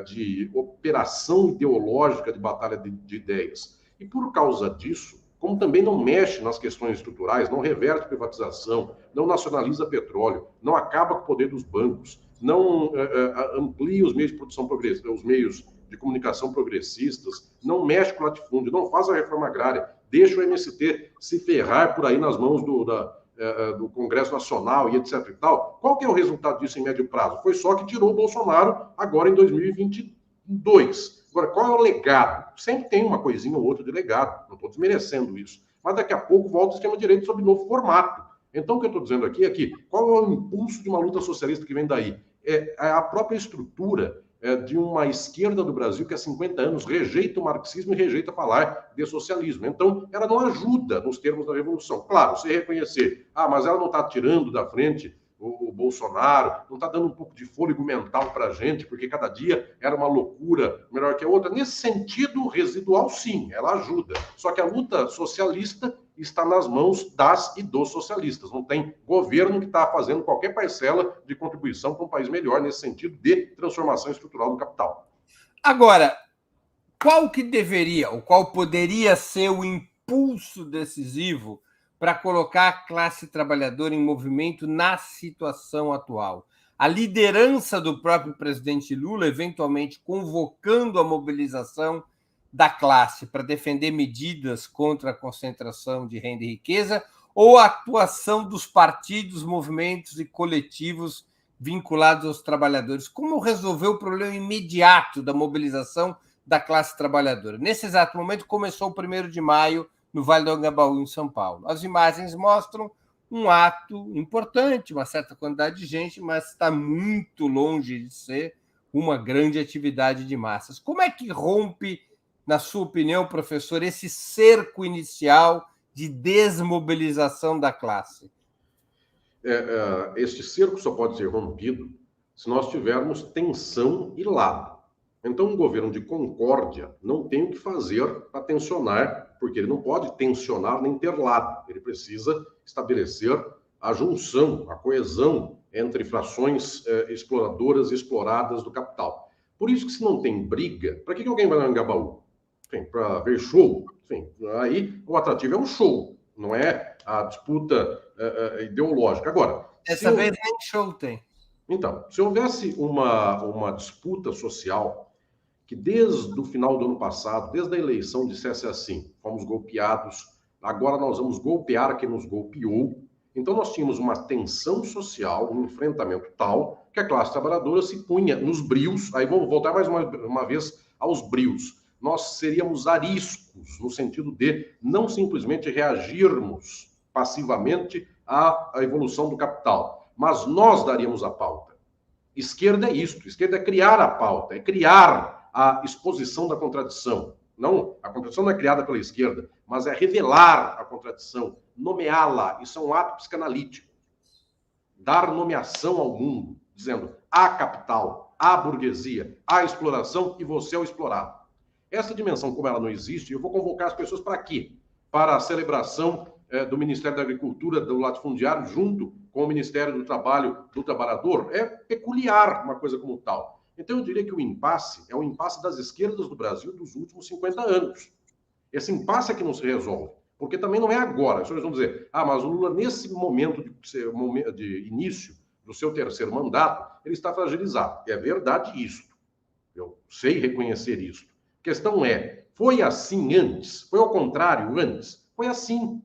de operação ideológica de batalha de ideias. E por causa disso, como também não mexe nas questões estruturais, não reverte privatização, não nacionaliza petróleo, não acaba com o poder dos bancos, não amplia os meios de produção progressista, os meios de comunicação progressistas, não mexe com o latifúndio, não faz a reforma agrária, deixa o MST se ferrar por aí nas mãos do Congresso Nacional e etc. e tal. Qual que é o resultado disso em médio prazo? Foi só que tirou o Bolsonaro agora em 2022. Agora, qual é o legado? Sempre tem uma coisinha ou outra de legado, não estou desmerecendo isso. Mas daqui a pouco volta o esquema-direito sob novo formato. Então, o que eu estou dizendo aqui é que qual é o impulso de uma luta socialista que vem daí? É a própria estrutura de uma esquerda do Brasil que há 50 anos rejeita o marxismo e rejeita falar de socialismo. Então, ela não ajuda nos termos da revolução. Claro, se reconhecer, mas ela não está tirando da frente o Bolsonaro, não está dando um pouco de fôlego mental para a gente, porque cada dia era uma loucura melhor que a outra. Nesse sentido residual, sim, ela ajuda. Só que a luta socialista está nas mãos das e dos socialistas. Não tem governo que está fazendo qualquer parcela de contribuição para um país melhor nesse sentido de transformação estrutural do capital. Agora, qual que deveria, ou qual poderia ser o impulso decisivo para colocar a classe trabalhadora em movimento na situação atual? A liderança do próprio presidente Lula, eventualmente convocando a mobilização da classe para defender medidas contra a concentração de renda e riqueza, ou a atuação dos partidos, movimentos e coletivos vinculados aos trabalhadores? Como resolver o problema imediato da mobilização da classe trabalhadora? Nesse exato momento, começou o 1º de maio no Vale do Anhangabaú, em São Paulo. As imagens mostram um ato importante, uma certa quantidade de gente, mas está muito longe de ser uma grande atividade de massas. Como é que rompe, na sua opinião, professor, esse cerco inicial de desmobilização da classe? Este cerco só pode ser rompido se nós tivermos tensão e lado. Então, um governo de concórdia não tem o que fazer para tensionar, porque ele não pode tensionar nem ter lado. Ele precisa estabelecer a junção, a coesão entre frações exploradoras e exploradas do capital. Por isso que, se não tem briga, para que alguém vai no Anhangabaú? Para ver show? Enfim, aí o atrativo é um show, não é a disputa ideológica. Agora, dessa vez nem show tem. Então, se houvesse uma disputa social que desde o final do ano passado, desde a eleição, dissesse assim: fomos golpeados, agora nós vamos golpear quem nos golpeou. Então nós tínhamos uma tensão social, um enfrentamento tal, que a classe trabalhadora se punha nos brios. Aí vamos voltar mais uma vez aos brios. Nós seríamos ariscos, no sentido de não simplesmente reagirmos passivamente à evolução do capital, mas nós daríamos a pauta. Esquerda é isto, esquerda é criar a pauta, é criar a exposição da contradição. Não, a contradição não é criada pela esquerda, mas é revelar a contradição, nomeá-la. Isso é um ato psicanalítico. Dar nomeação ao mundo, dizendo: há capital, há burguesia, há exploração e você é o explorado. Essa dimensão, como ela não existe, eu vou convocar as pessoas para quê? Para a celebração do Ministério da Agricultura, do latifundiário, junto com o Ministério do Trabalho do Trabalhador. É peculiar uma coisa como tal. Então, eu diria que o impasse é o impasse das esquerdas do Brasil dos últimos 50 anos. Esse impasse é que não se resolve, porque também não é agora. As pessoas vão dizer: mas o Lula, nesse momento de início do seu 3º mandato, ele está fragilizado. É verdade isto. Eu sei reconhecer isto. A questão é: foi assim antes? Foi ao contrário antes? Foi assim.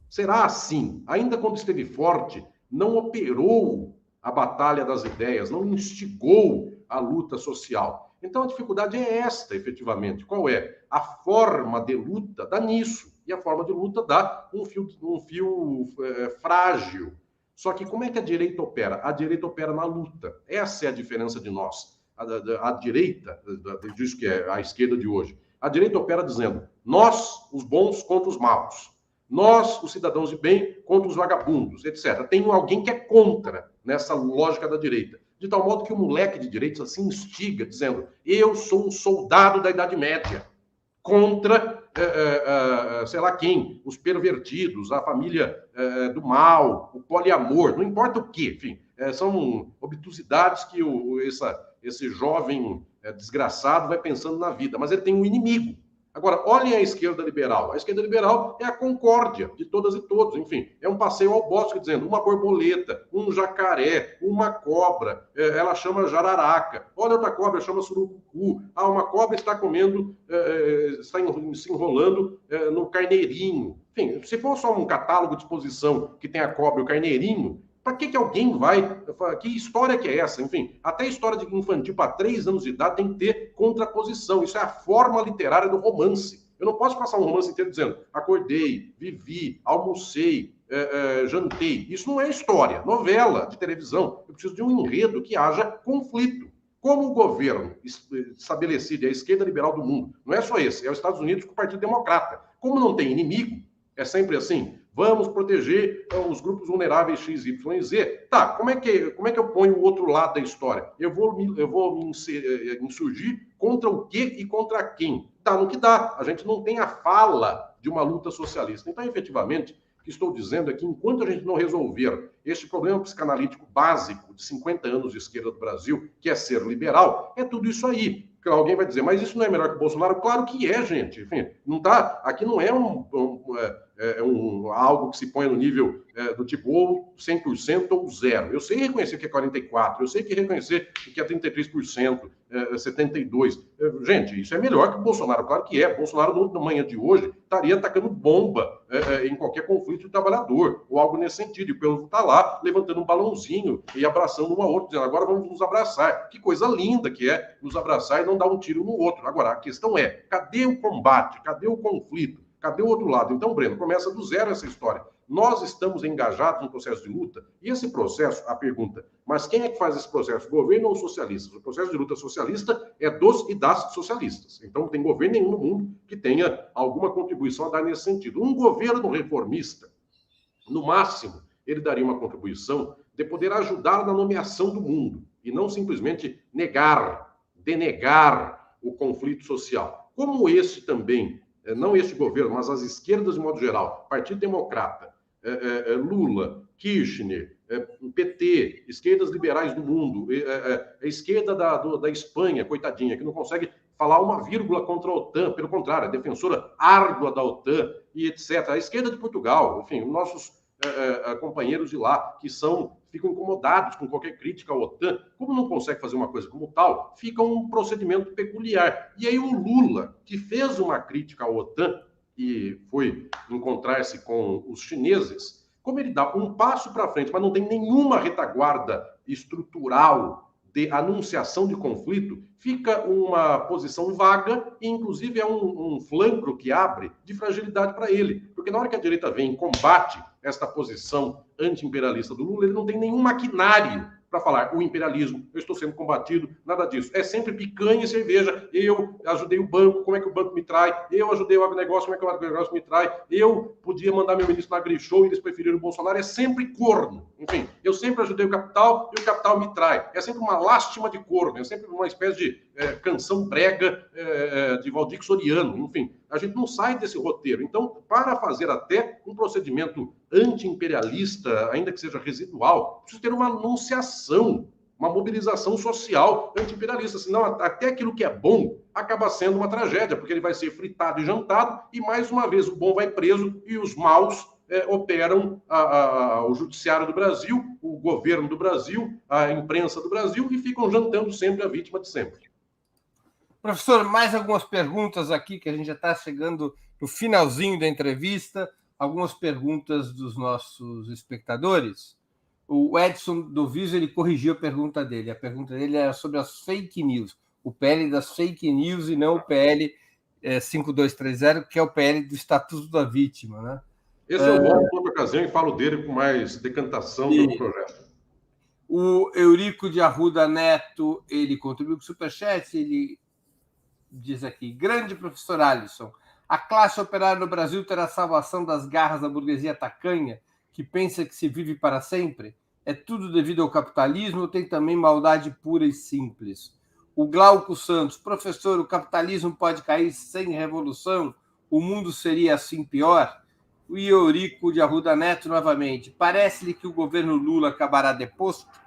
Será assim? Ainda quando esteve forte, não operou a batalha das ideias, não instigou a luta social. Então a dificuldade é esta, efetivamente. Qual é? A forma de luta dá nisso, e a forma de luta dá um fio frágil. Só que como é que a direita opera? A direita opera na luta. Essa é a diferença de nós. A direita, diz que é a esquerda de hoje, a direita opera dizendo: nós, os bons, contra os maus. Nós, os cidadãos de bem, contra os vagabundos, etc. Tem alguém que é contra nessa lógica da direita. De tal modo que o moleque de direita se instiga, dizendo: eu sou um soldado da Idade Média, contra, sei lá quem, os pervertidos, a família do mal, o poliamor, não importa o quê, enfim, são obtusidades que esse jovem desgraçado vai pensando na vida, mas ele tem um inimigo. Agora, olhem a esquerda liberal. A esquerda liberal é a concórdia de todas e todos. Enfim, é um passeio ao bosque dizendo: uma borboleta, um jacaré, uma cobra, ela chama jararaca. Olha outra cobra, chama surucucu. Uma cobra está comendo, está se enrolando no carneirinho. Enfim, se for só um catálogo de exposição que tem a cobra e o carneirinho, para que alguém vai? Que história que é essa? Enfim, até a história de infantil para 3 anos de idade tem que ter contraposição. Isso é a forma literária do romance. Eu não posso passar um romance inteiro dizendo: acordei, vivi, almocei, jantei. Isso não é história, novela de televisão. Eu preciso de um enredo que haja conflito. Como o governo estabelecido é a esquerda liberal do mundo, não é só esse, é os Estados Unidos com o Partido Democrata. Como não tem inimigo, É sempre assim. Vamos proteger os grupos vulneráveis X, Y e Z. Tá, como é que eu ponho o outro lado da história? Eu vou me insurgir contra o quê e contra quem? Tá no que dá. A gente não tem a fala de uma luta socialista. Então, efetivamente, o que estou dizendo é que enquanto a gente não resolver este problema psicanalítico básico de 50 anos de esquerda do Brasil, que é ser liberal, é tudo isso aí. Alguém vai dizer, mas isso não é melhor que o Bolsonaro? Claro que é, gente. Enfim, não tá, aqui não é algo que se põe no nível do tipo ou 100% ou zero. Eu sei reconhecer que é 44%, eu sei que reconhecer que é 33%, 72%. Gente, isso é melhor que o Bolsonaro, claro que é. Bolsonaro, na manhã de hoje, estaria atacando bomba em qualquer conflito de trabalhador, ou algo nesse sentido. E o povo está lá levantando um balãozinho e abraçando um ao outro, dizendo, agora vamos nos abraçar. Que coisa linda que é nos abraçar e não dar um tiro no outro. Agora, a questão é, cadê o combate? Cadê o conflito? Cadê o outro lado? Então, Breno, começa do zero essa história. Nós estamos engajados no processo de luta, e esse processo, a pergunta, mas quem é que faz esse processo? Governo ou socialistas? O processo de luta socialista é dos e das socialistas. Então, não tem governo nenhum no mundo que tenha alguma contribuição a dar nesse sentido. Um governo reformista, no máximo, ele daria uma contribuição de poder ajudar na nomeação do mundo, e não simplesmente denegar o conflito social. Como esse também, não este governo, mas as esquerdas de modo geral, Partido Democrata, Lula, Kirchner, PT, esquerdas liberais do mundo, a esquerda da Espanha, coitadinha, que não consegue falar uma vírgula contra a OTAN, pelo contrário, é defensora árdua da OTAN e etc. A esquerda de Portugal, enfim, nossos companheiros de lá, que ficam incomodados com qualquer crítica à OTAN, como não consegue fazer uma coisa como tal, fica um procedimento peculiar. E aí o Lula, que fez uma crítica à OTAN e foi encontrar-se com os chineses, como ele dá um passo para frente, mas não tem nenhuma retaguarda estrutural de anunciação de conflito, fica uma posição vaga e, inclusive, é um flanco que abre de fragilidade para ele. Porque na hora que a direita vem em combate esta posição anti-imperialista do Lula, ele não tem nenhum maquinário para falar o imperialismo, eu estou sendo combatido, nada disso. É sempre picanha e cerveja. Eu ajudei o banco, como é que o banco me trai? Eu ajudei o agronegócio, como é que o agronegócio me trai? Eu podia mandar meu ministro na Grishow e eles preferiram o Bolsonaro. É sempre corno. Enfim, eu sempre ajudei o capital e o capital me trai. É sempre uma lástima de corno, é sempre uma espécie de canção brega de Valdir Soriano. Enfim, a gente não sai desse roteiro. Então, para fazer até um procedimento anti-imperialista, ainda que seja residual, precisa ter uma anunciação, uma mobilização social anti-imperialista. Senão, até aquilo que é bom acaba sendo uma tragédia, porque ele vai ser fritado e jantado, e mais uma vez o bom vai preso e os maus operam o judiciário do Brasil, o governo do Brasil, a imprensa do Brasil, e ficam jantando sempre a vítima de sempre. Professor, mais algumas perguntas aqui, que a gente já está chegando no finalzinho da entrevista. Algumas perguntas dos nossos espectadores. O Edson do Viso, ele corrigiu a pergunta dele. A pergunta dele era sobre as fake news. O PL das fake news e não o PL 5230, que é o PL do Estatuto da Vítima, né? Esse eu volto em outra ocasião e falo dele com mais decantação pelo projeto. O Eurico de Arruda Neto, ele contribuiu com o Superchat, ele diz aqui, grande professor Alisson, a classe operária no Brasil terá salvação das garras da burguesia tacanha, que pensa que se vive para sempre? É tudo devido ao capitalismo ou tem também maldade pura e simples? O Glauco Santos, professor, o capitalismo pode cair sem revolução? O mundo seria assim pior? O Eurico de Arruda Neto, novamente, parece-lhe que o governo Lula acabará deposto?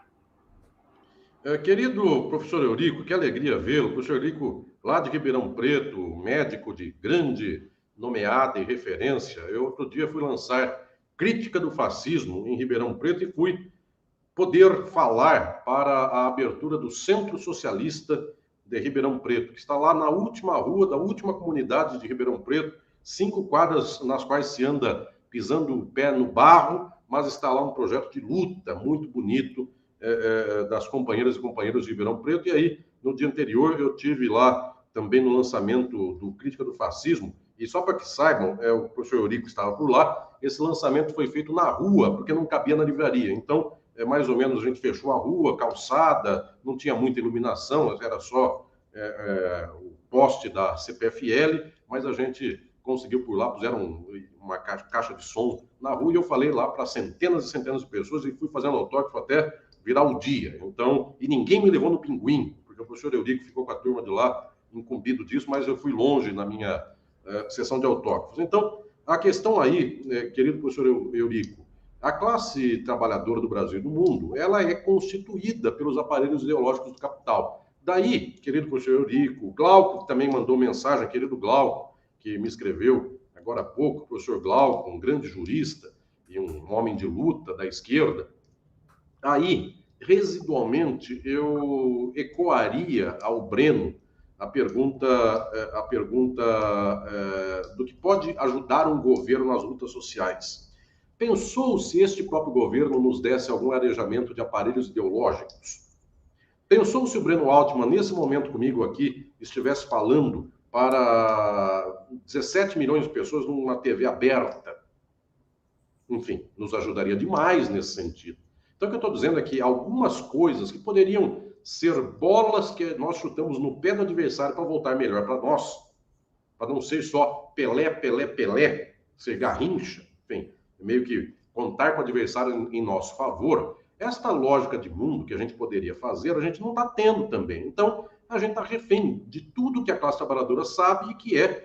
Querido professor Eurico, que alegria vê-lo. Professor Eurico, lá de Ribeirão Preto, médico de grande nomeada e referência. Eu outro dia fui lançar Crítica do Fascismo em Ribeirão Preto e fui poder falar para a abertura do Centro Socialista de Ribeirão Preto, que está lá na última rua da última comunidade de Ribeirão Preto, 5 quadras nas quais se anda pisando o pé no barro, mas está lá um projeto de luta muito bonito, das companheiras e companheiros de Ribeirão Preto. E aí, no dia anterior, eu tive lá também no lançamento do Crítica do Fascismo, e só para que saibam, o professor Eurico estava por lá, esse lançamento foi feito na rua, porque não cabia na livraria. Então, mais ou menos, a gente fechou a rua, calçada, não tinha muita iluminação, era só o poste da CPFL, mas a gente conseguiu por lá, puseram uma caixa de som na rua e eu falei lá para centenas e centenas de pessoas e fui fazendo autógrafo até virar o dia. Então, e ninguém me levou no Pinguim, porque o professor Eurico ficou com a turma de lá incumbido disso, mas eu fui longe na minha sessão de autógrafos. Então, a questão aí, querido professor Eurico, a classe trabalhadora do Brasil e do mundo, ela é constituída pelos aparelhos ideológicos do capital. Daí, querido professor Eurico, Glauco, que também mandou mensagem, querido Glauco, que me escreveu agora há pouco, o professor Glauco, um grande jurista e um homem de luta da esquerda. Aí, residualmente, eu ecoaria ao Breno a pergunta do que pode ajudar um governo nas lutas sociais. Pensou se este próprio governo nos desse algum arejamento de aparelhos ideológicos? Pensou se o Breno Altman, nesse momento comigo aqui, estivesse falando para 17 milhões de pessoas numa TV aberta? Enfim, nos ajudaria demais nesse sentido. Então, o que eu estou dizendo é que algumas coisas que poderiam ser bolas que nós chutamos no pé do adversário para voltar melhor para nós, para não ser só Pelé, Pelé, Pelé, ser Garrincha, enfim, meio que contar com o adversário em nosso favor. Esta lógica de mundo que a gente poderia fazer, a gente não está tendo também. Então, a gente está refém de tudo que a classe trabalhadora sabe e que é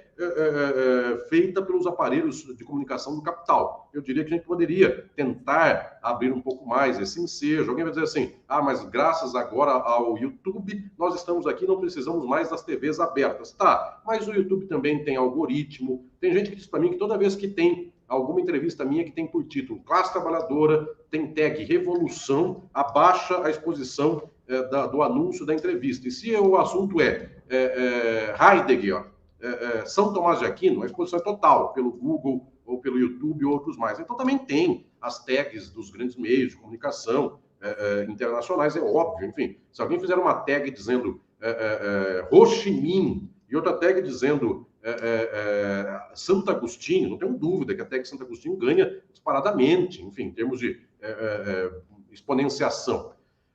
feita pelos aparelhos de comunicação do capital. Eu diria que a gente poderia tentar abrir um pouco mais esse ensejo. Alguém vai dizer assim, mas graças agora ao YouTube, nós estamos aqui, não precisamos mais das TVs abertas. Tá, mas o YouTube também tem algoritmo. Tem gente que diz para mim que toda vez que tem alguma entrevista minha que tem por título Classe Trabalhadora, tem tag Revolução, abaixa a exposição do anúncio da entrevista. E se o assunto Heidegger, São Tomás de Aquino, a exposição é total, pelo Google ou pelo YouTube ou outros mais. Então também tem as tags dos grandes meios de comunicação internacionais, é óbvio. Enfim, se alguém fizer uma tag dizendo Ho Chi Minh e outra tag dizendo Santo Agostinho, não tenho dúvida que a tag Santo Agostinho ganha disparadamente, enfim, em termos de exponenciação.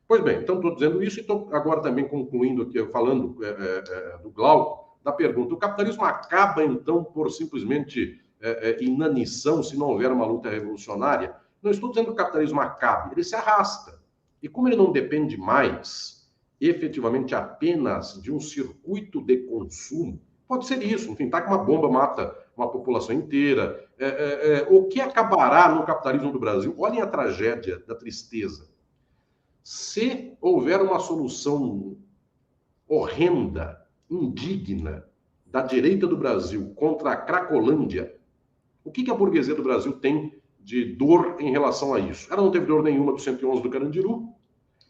Pois bem, então estou dizendo isso e estou agora também concluindo aqui, falando do Glauco, da pergunta. O capitalismo acaba, então, por simplesmente inanição se não houver uma luta revolucionária? Não estou dizendo que o capitalismo acabe, ele se arrasta. E como ele não depende mais, efetivamente, apenas de um circuito de consumo, pode ser isso, enfim, tá que uma bomba mata uma população inteira. O que acabará no capitalismo do Brasil? Olhem a tragédia da tristeza. Se houver uma solução horrenda, indigna, da direita do Brasil contra a Cracolândia, o que a burguesia do Brasil tem de dor em relação a isso? Ela não teve dor nenhuma do 111 do Carandiru.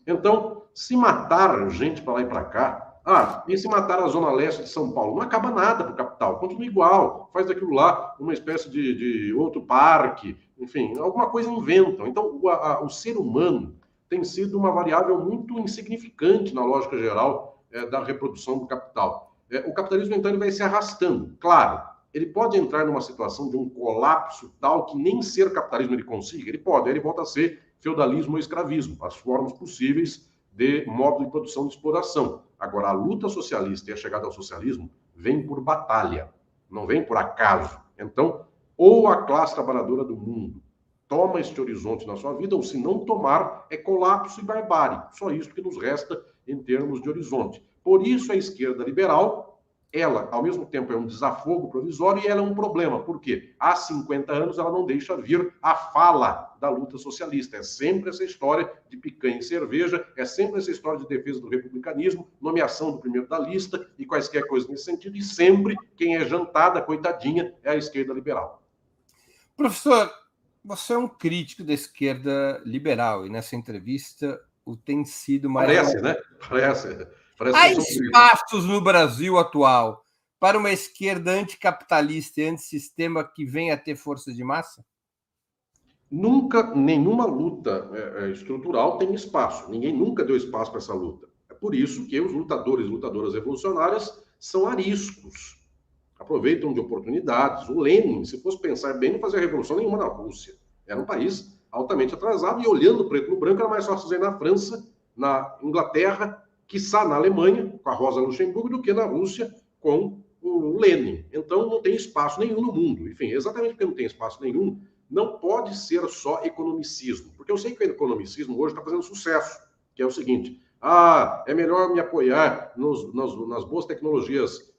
Então, se matar gente para lá e para cá, e se matar a Zona Leste de São Paulo, não acaba nada para o capital, continua igual, faz daquilo lá uma espécie de outro parque, enfim, alguma coisa inventam. Então, o ser humano tem sido uma variável muito insignificante na lógica geral da reprodução do capital. O capitalismo, então, ele vai se arrastando. Claro, ele pode entrar numa situação de um colapso tal que nem ser capitalismo ele consiga, ele pode, aí ele volta a ser feudalismo ou escravismo, as formas possíveis de modo de produção de exploração. Agora, a luta socialista e a chegada ao socialismo vem por batalha, não vem por acaso. Então, ou a classe trabalhadora do mundo toma este horizonte na sua vida, ou se não tomar, é colapso e barbárie. Só isso que nos resta em termos de horizonte. Por isso, a esquerda liberal, ela, ao mesmo tempo, é um desafogo provisório e ela é um problema. Por quê? Há 50 anos ela não deixa vir a fala da luta socialista. É sempre essa história de picanha e cerveja, é sempre essa história de defesa do republicanismo, nomeação do primeiro da lista e quaisquer coisas nesse sentido. E sempre quem é jantada, coitadinha, é a esquerda liberal. Professor, você é um crítico da esquerda liberal e nessa entrevista o tem sido mais... Parece, né? Parece Há espaços no Brasil atual para uma esquerda anticapitalista e antissistema que venha a ter força de massa? Nunca, nenhuma luta estrutural tem espaço. Ninguém nunca deu espaço para essa luta. É por isso que os lutadores e lutadoras revolucionárias são ariscos. Aproveitam de oportunidades. O Lenin, se fosse pensar bem, não fazia revolução nenhuma na Rússia. Era um país altamente atrasado e olhando preto no branco era mais fácil fazer na França, na Inglaterra, quiçá na Alemanha, com a Rosa Luxemburgo, do que na Rússia, com como Lenin. Então, não tem espaço nenhum no mundo. Enfim, exatamente porque não tem espaço nenhum, não pode ser só economicismo. Porque eu sei que o economicismo hoje está fazendo sucesso, que é o seguinte: é melhor me apoiar nas boas tecnologias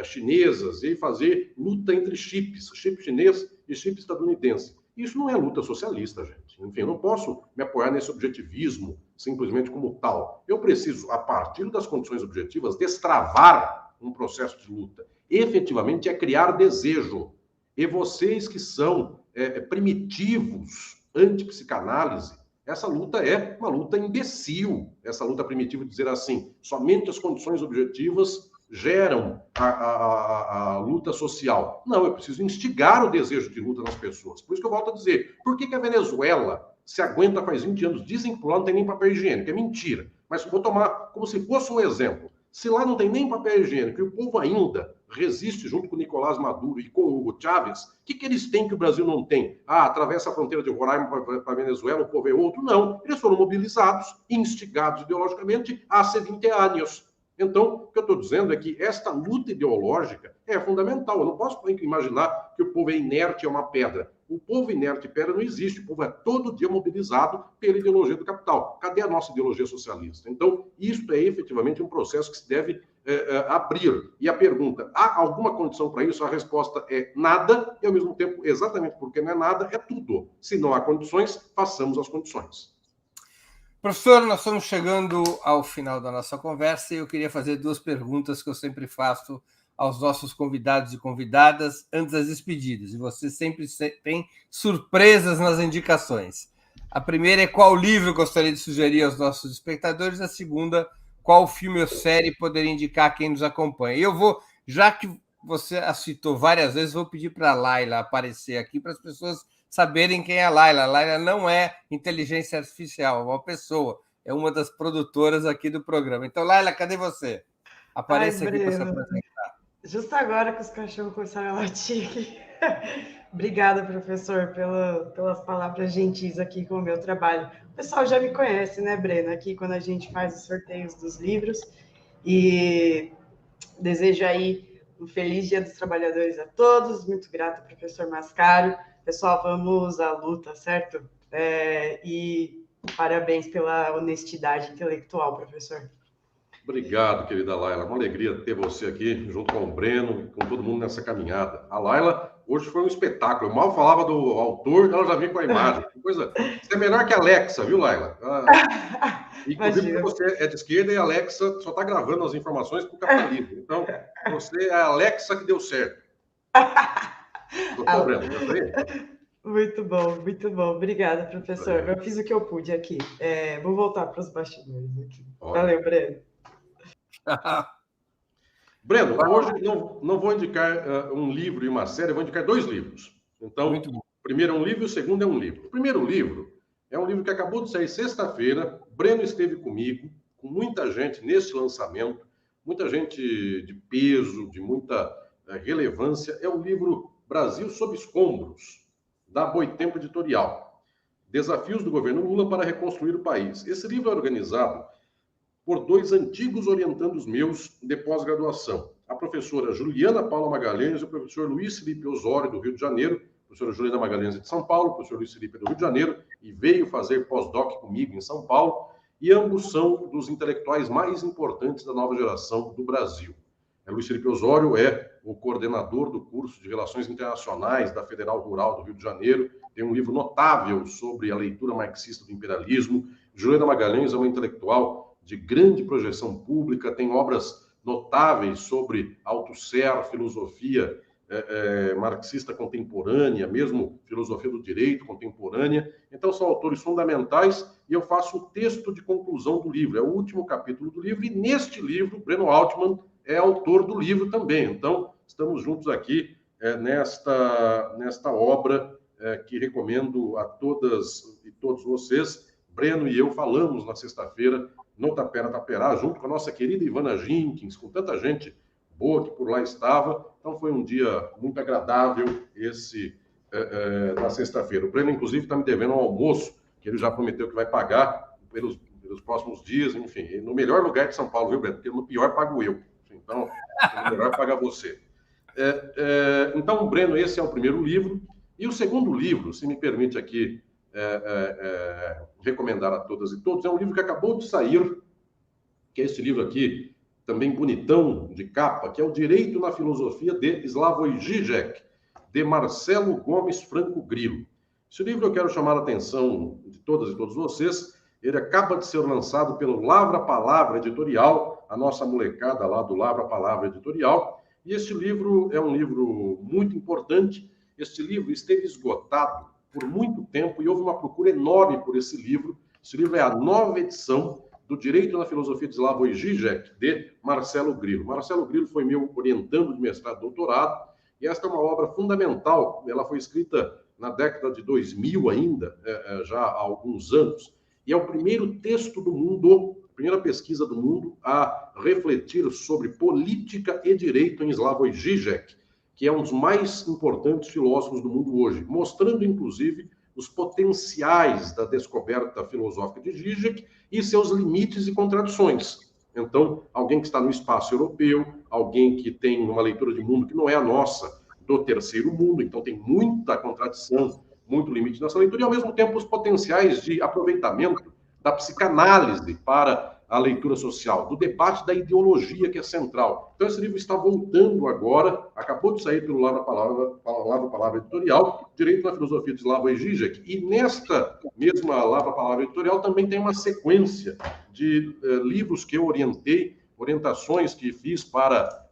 chinesas e fazer luta entre chips, chip chinês e chip estadunidense. Isso não é luta socialista, gente. Enfim, eu não posso me apoiar nesse objetivismo simplesmente como tal. Eu preciso, a partir das condições objetivas, destravar um processo de luta. Efetivamente é criar desejo. E vocês que são primitivos, antipsicanálise, essa luta é uma luta imbecil. Essa luta primitiva de dizer assim, somente as condições objetivas geram a luta social. Não, eu preciso instigar o desejo de luta nas pessoas. Por isso que eu volto a dizer, por que a Venezuela se aguenta faz 20 anos? Dizem que lá não tem nem papel higiênico, é mentira. Mas vou tomar como se fosse um exemplo. Se lá não tem nem papel higiênico e o povo ainda resiste junto com o Nicolás Maduro e com o Hugo Chávez, o que eles têm que o Brasil não tem? Atravessa a fronteira de Roraima para a Venezuela, o povo é outro? Não. Eles foram mobilizados, instigados ideologicamente há 20 anos. Então, o que eu estou dizendo é que esta luta ideológica é fundamental. Eu não posso imaginar que o povo é inerte, é uma pedra. O povo inerte e pedra não existe. O povo é todo dia mobilizado pela ideologia do capital. Cadê a nossa ideologia socialista? Então, isso é efetivamente um processo que se deve abrir. E a pergunta, há alguma condição para isso? A resposta é nada, e ao mesmo tempo, exatamente porque não é nada, é tudo. Se não há condições, façamos as condições. Professor, nós estamos chegando ao final da nossa conversa e eu queria fazer 2 perguntas que eu sempre faço aos nossos convidados e convidadas antes das despedidas. E você sempre tem surpresas nas indicações. A primeira é qual livro eu gostaria de sugerir aos nossos espectadores. A segunda, qual filme ou série poderia indicar a quem nos acompanha. E eu vou, já que você a citou várias vezes, vou pedir para a Laila aparecer aqui para as pessoas saberem quem é a Laila. A Laila não é inteligência artificial, é uma pessoa, é uma das produtoras aqui do programa. Então, Laila, cadê você? Apareça aqui para se apresentar. Justo agora que os cachorros começaram a latir aqui. Obrigada, professor, pelas palavras gentis aqui com o meu trabalho. O pessoal já me conhece, né, Breno? Aqui quando a gente faz os sorteios dos livros. E desejo aí um feliz Dia dos Trabalhadores a todos. Muito grata, professor Mascaro. Pessoal, vamos à luta, certo? E parabéns pela honestidade intelectual, professor. Obrigado, querida Laila. Uma alegria ter você aqui, junto com o Breno e com todo mundo nessa caminhada. A Laila, hoje foi um espetáculo. Eu mal falava do autor, ela já vinha com a imagem. Que coisa... Você é melhor que a Alexa, viu, Laila? Inclusive, porque você é de esquerda e a Alexa só está gravando as informações para o capitalismo. Então, você é a Alexa que deu certo. Doutor Breno, já foi? Muito bom, muito bom. Obrigada, professor. Eu fiz o que eu pude aqui. Vou voltar para os bastidores aqui. Olha. Valeu, Breno. Breno, hoje não vou indicar um livro e uma série, eu vou indicar 2 livros. Então, o primeiro é um livro e o segundo é um livro. O primeiro livro é um livro que acabou de sair sexta-feira. Breno esteve comigo, com muita gente nesse lançamento, muita gente de peso, de muita relevância. É o livro Brasil sob Escombros, da Boitempo Editorial. Desafios do governo Lula para reconstruir o país. Esse livro é organizado por 2 antigos orientandos meus de pós-graduação, a professora Juliana Paula Magalhães e o professor Luiz Felipe Osório, do Rio de Janeiro. A professora Juliana Magalhães é de São Paulo, o professor Luiz Felipe é do Rio de Janeiro, e veio fazer pós-doc comigo em São Paulo, e ambos são dos intelectuais mais importantes da nova geração do Brasil. Luiz Felipe Osório é o coordenador do curso de Relações Internacionais da Federal Rural do Rio de Janeiro, tem um livro notável sobre a leitura marxista do imperialismo. Juliana Magalhães é uma intelectual de grande projeção pública, tem obras notáveis sobre Althusser, filosofia marxista contemporânea, mesmo filosofia do direito contemporânea. Então, são autores fundamentais e eu faço o texto de conclusão do livro. É o último capítulo do livro e, neste livro, Breno Altman é autor do livro também. Então, estamos juntos aqui nesta obra que recomendo a todas e todos vocês. Breno e eu falamos na sexta-feira no Tapera Taperá, junto com a nossa querida Ivana Jenkins, com tanta gente boa que por lá estava. Então foi um dia muito agradável esse na sexta-feira. O Breno, inclusive, está me devendo um almoço, que ele já prometeu que vai pagar pelos próximos dias, enfim, no melhor lugar de São Paulo, viu, Breno? Porque no pior pago eu. Então, no melhor paga você. Então, Breno, esse é o primeiro livro. E o segundo livro, se me permite aqui recomendar a todas e todos, é um livro que acabou de sair, que é esse livro aqui, também bonitão, de capa, que é o Direito na Filosofia de Slavoj Žižek, de Marcelo Gomes Franco Grilo. Esse livro eu quero chamar a atenção de todas e todos vocês. Ele acaba de ser lançado pelo Lavra Palavra Editorial, a nossa molecada lá do Lavra Palavra Editorial. E este livro é um livro muito importante. Este livro esteve esgotado por muito tempo e houve uma procura enorme por esse livro. Esse livro é a nova edição do Direito na Filosofia de Slavoj Žižek, de Marcelo Grilo. Marcelo Grilo foi meu orientando de mestrado e doutorado, e esta é uma obra fundamental. Ela foi escrita na década de 2000 ainda, já há alguns anos, e é o primeiro texto do mundo, a primeira pesquisa do mundo a refletir sobre política e direito em Slavoj Žižek, que é um dos mais importantes filósofos do mundo hoje, mostrando, inclusive, os potenciais da descoberta filosófica de Žižek e seus limites e contradições. Então, alguém que está no espaço europeu, alguém que tem uma leitura de mundo que não é a nossa, do terceiro mundo, então tem muita contradição, muito limite nessa leitura, e ao mesmo tempo os potenciais de aproveitamento da psicanálise para a leitura social, do debate da ideologia que é central. Então esse livro está voltando agora, acabou de sair pelo Lavra Palavra Editorial, Direito na Filosofia de Slavoj Žižek, e nesta mesma Lavra Palavra Editorial também tem uma sequência de livros que eu orientei, orientações que fiz para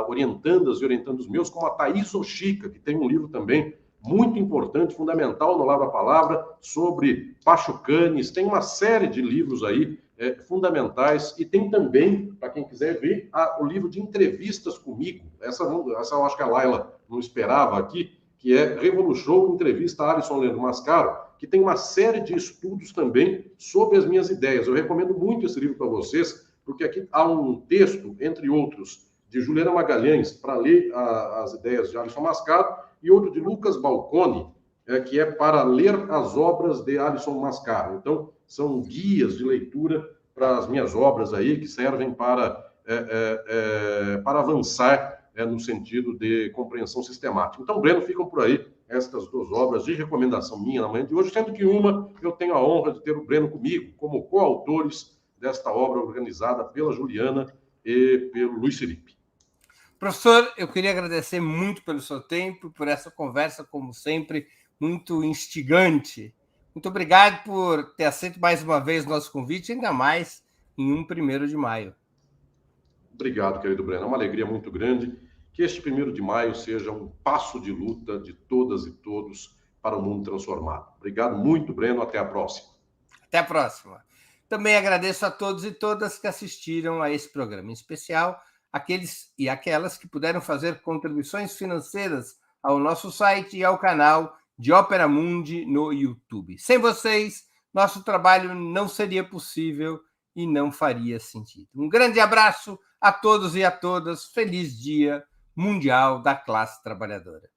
orientandas e orientandos meus, como a Thaís Oshika, que tem um livro também muito importante, fundamental no Lavra Palavra, sobre Pachucanes. Tem uma série de livros aí fundamentais, e tem também, para quem quiser ver, o livro de entrevistas comigo. Essa eu acho que a Laila não esperava aqui, que é Revolution, entrevista a Alisson Leandro Mascaro, que tem uma série de estudos também sobre as minhas ideias. Eu recomendo muito esse livro para vocês, porque aqui há um texto, entre outros, de Juliana Magalhães, para ler as ideias de Alisson Mascaro, e outro de Lucas Balcone, que é para ler as obras de Alisson Mascaro. Então, são guias de leitura para as minhas obras aí, que servem para avançar no sentido de compreensão sistemática. Então, Breno, ficam por aí estas duas obras de recomendação minha na manhã de hoje, sendo que uma eu tenho a honra de ter o Breno comigo, como coautores desta obra organizada pela Juliana e pelo Luiz Felipe. Professor, eu queria agradecer muito pelo seu tempo, por essa conversa, como sempre, muito instigante. Muito obrigado por ter aceito mais uma vez o nosso convite, ainda mais em um 1º de maio. Obrigado, querido Breno. É uma alegria muito grande que este 1º de maio seja um passo de luta de todas e todos para o mundo transformado. Obrigado muito, Breno. Até a próxima. Até a próxima. Também agradeço a todos e todas que assistiram a esse programa, em especial aqueles e aquelas que puderam fazer contribuições financeiras ao nosso site e ao canal de Ópera Mundi no YouTube. Sem vocês, nosso trabalho não seria possível e não faria sentido. Um grande abraço a todos e a todas. Feliz Dia Mundial da Classe Trabalhadora.